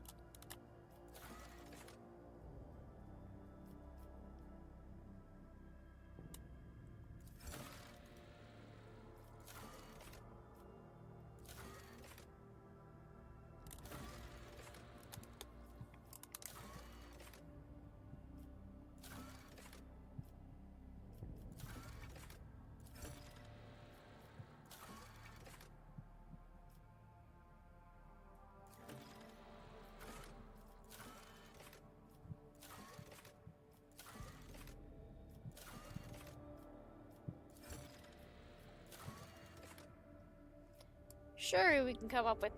Sure, we can come up with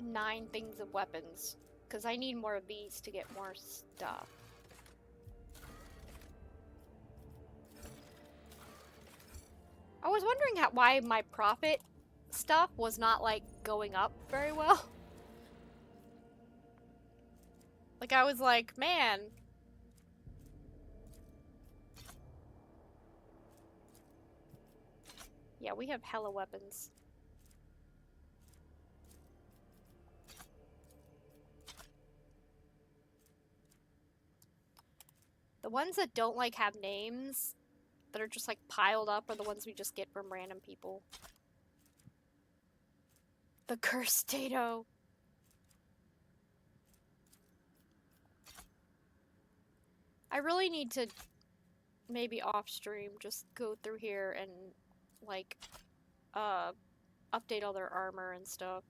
9 things of weapons, because I need more of these to get more stuff. I was wondering why my profit stuff was not, like, going up very well. Like, I was like, man. Yeah, we have hella weapons. The ones that don't, like, have names, that are just, like, piled up, are the ones we just get from random people. The cursed Tato. I really need to maybe off stream just go through here and like update all their armor and stuff.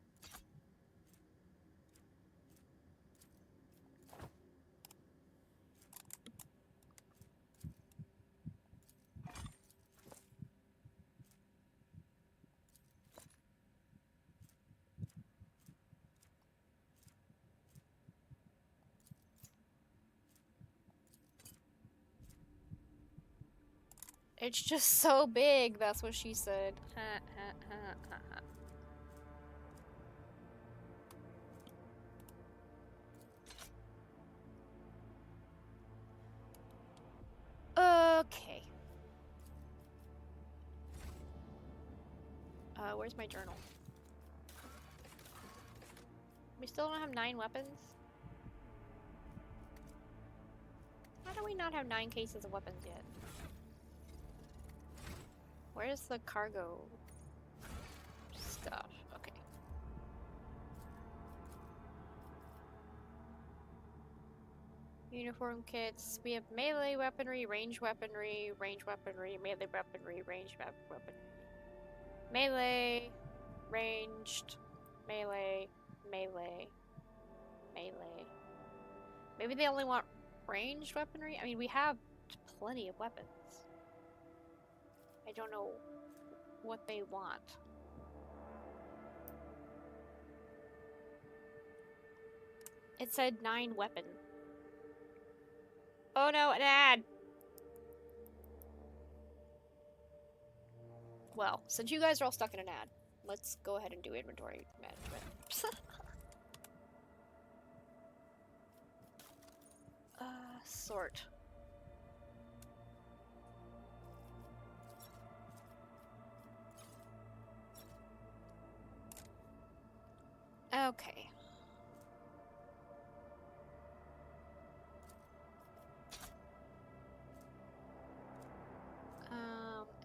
It's just so big, that's what she said. Okay. Where's my journal? We still don't have 9 weapons? How do we not have 9 cases of weapons yet? Where's the cargo stuff? Okay. Uniform kits. We have melee weaponry, range weaponry, melee weaponry, range weaponry. Melee, ranged, melee, melee, melee. Maybe they only want ranged weaponry? I mean, we have plenty of weapons. I don't know what they want. It said 9 weapon. Oh no, an ad! Well, since you guys are all stuck in an ad, let's go ahead and do inventory management. Sort. Okay.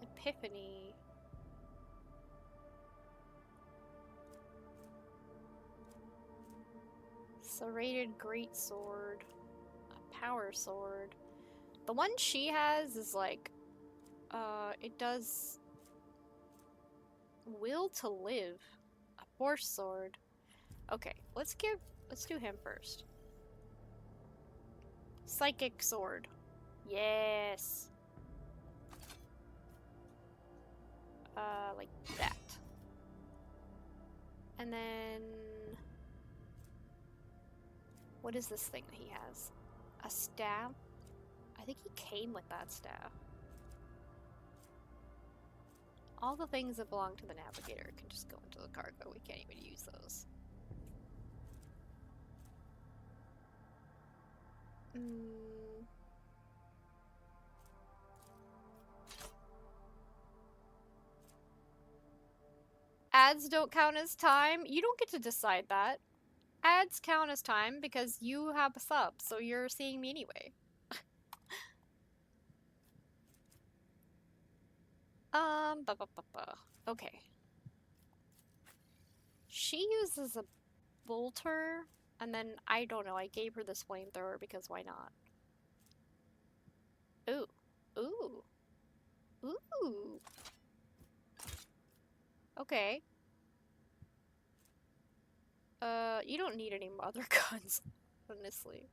Epiphany. Serrated greatsword. A power sword. The one she has is like, it does will to live. A horse sword. Okay, let's do him first. Psychic sword. Yes. Like that. And then what is this thing that he has? A staff? I think he came with that staff. All the things that belong to the navigator can just go into the cargo. We can't even use those. Ads don't count as time? You don't get to decide that. Ads count as time because you have a sub, so you're seeing me anyway. Okay. She uses a bolter, and then, I don't know, I gave her this flamethrower because why not? Ooh. Ooh. Ooh. Okay. You don't need any other guns, honestly.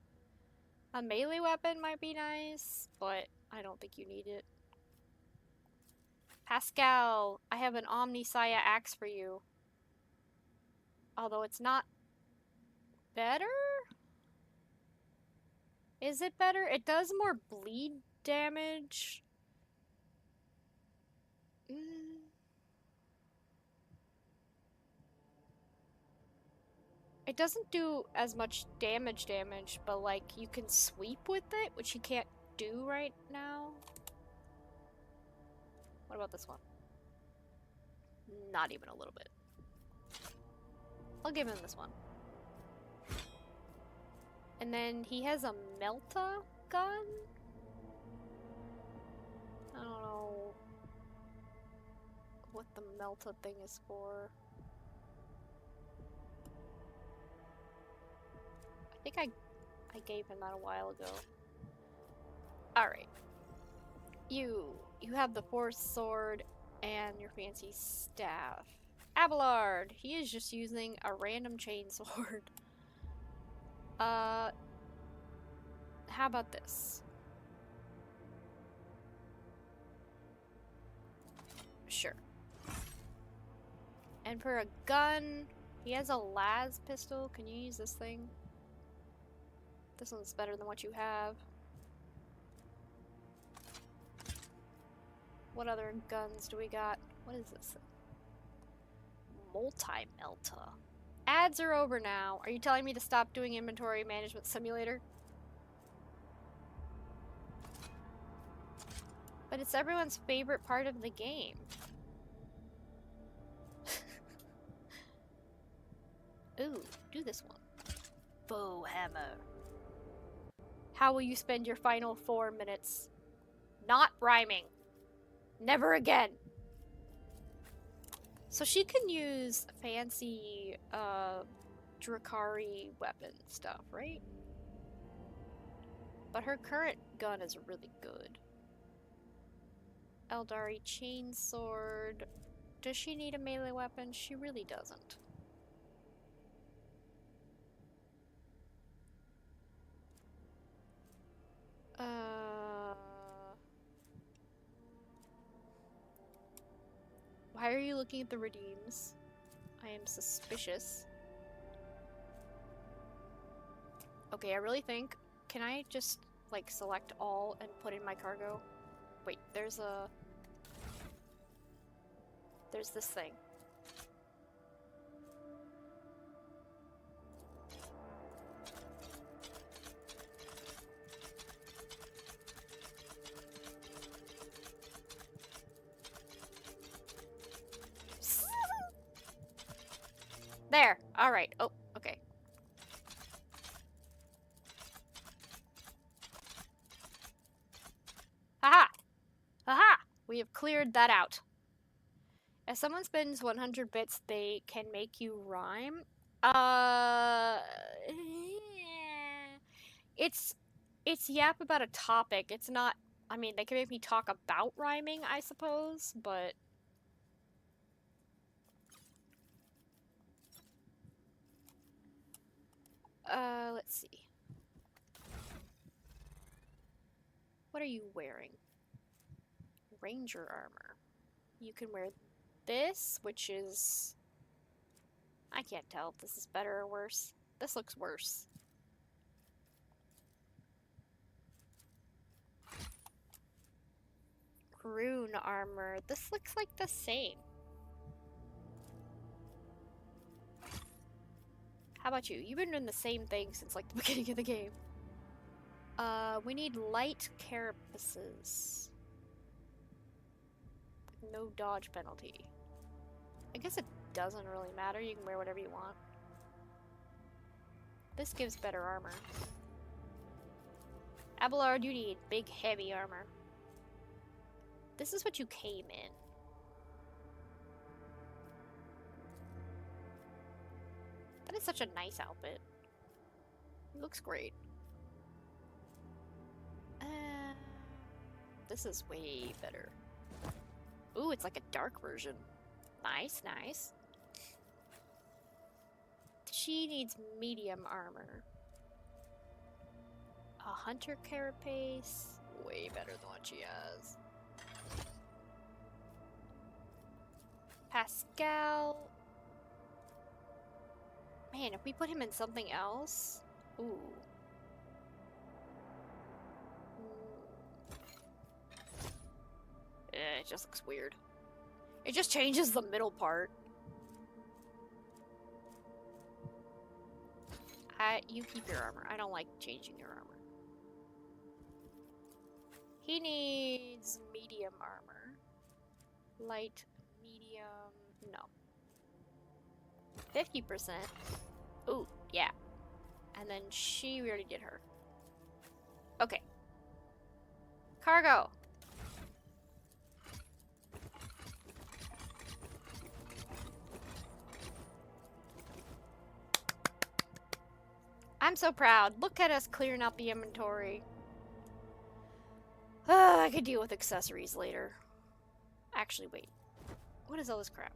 A melee weapon might be nice, but I don't think you need it. Pascal, I have an Omnisaya axe for you. Although it's not better? Is it better? It does more bleed damage. It doesn't do as much damage, but like you can sweep with it, which you can't do right now. What about this one? Not even a little bit. I'll give him this one. And then he has a Melta gun? I don't know what the Melta thing is for. think I gave him that a while ago. Alright. You have the force sword and your fancy staff. Abelard! He is just using a random chainsword. How about this? Sure. And for a gun, he has a las pistol. Can you use this thing? This one's better than what you have. What other guns do we got? What is this? Multi-melta. Ads are over now. Are you telling me to stop doing inventory management simulator? But it's everyone's favorite part of the game. Ooh, do this one. Bow hammer. How will you spend your final 4 minutes? Not rhyming. Never again. So she can use fancy, Drakari weapon stuff, right? But her current gun is really good. Eldari chainsword. Does she need a melee weapon? She really doesn't. Why are you looking at the redeems? I am suspicious. Okay, I really think... Can I just, like, select all and put in my cargo? Wait, there's this thing. There! Alright. Oh, okay. Haha! Haha! We have cleared that out. If someone spends 100 bits, they can make you rhyme. It's yap about a topic. It's not... I mean, they can make me talk about rhyming, I suppose, but... let's see. What are you wearing? Ranger armor. You can wear this, which is... I can't tell if this is better or worse. This looks worse. Rune armor. This looks like the same. How about you? You've been doing the same thing since like the beginning of the game. We need light carapaces. No dodge penalty. I guess it doesn't really matter. You can wear whatever you want. This gives better armor. Abelard, you need big, heavy armor. This is what you came in. That is such a nice outfit. It looks great. This is way better. Ooh, it's like a dark version. Nice, nice. She needs medium armor. A hunter carapace. Way better than what she has. Pascal. Man, if we put him in something else... Ooh. It just looks weird. It just changes the middle part. You keep your armor. I don't like changing your armor. He needs medium armor. Light, medium... No. 50%. Ooh, yeah. And then we already did her. Okay. Cargo! I'm so proud. Look at us clearing out the inventory. I could deal with accessories later. Actually, wait. What is all this crap?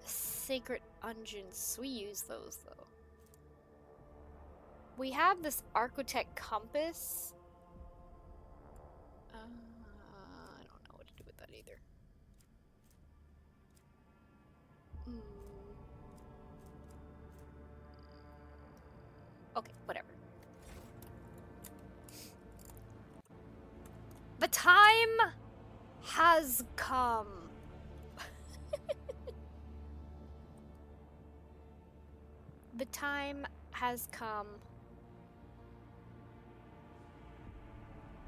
Sacred unguents. We use those, though. We have this architect compass. I don't know what to do with that either. Okay, whatever. The time has come. The time has come.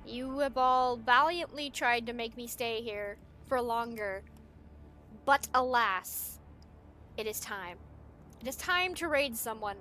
You have all valiantly tried to make me stay here for longer, but alas, it is time. It is time to raid someone.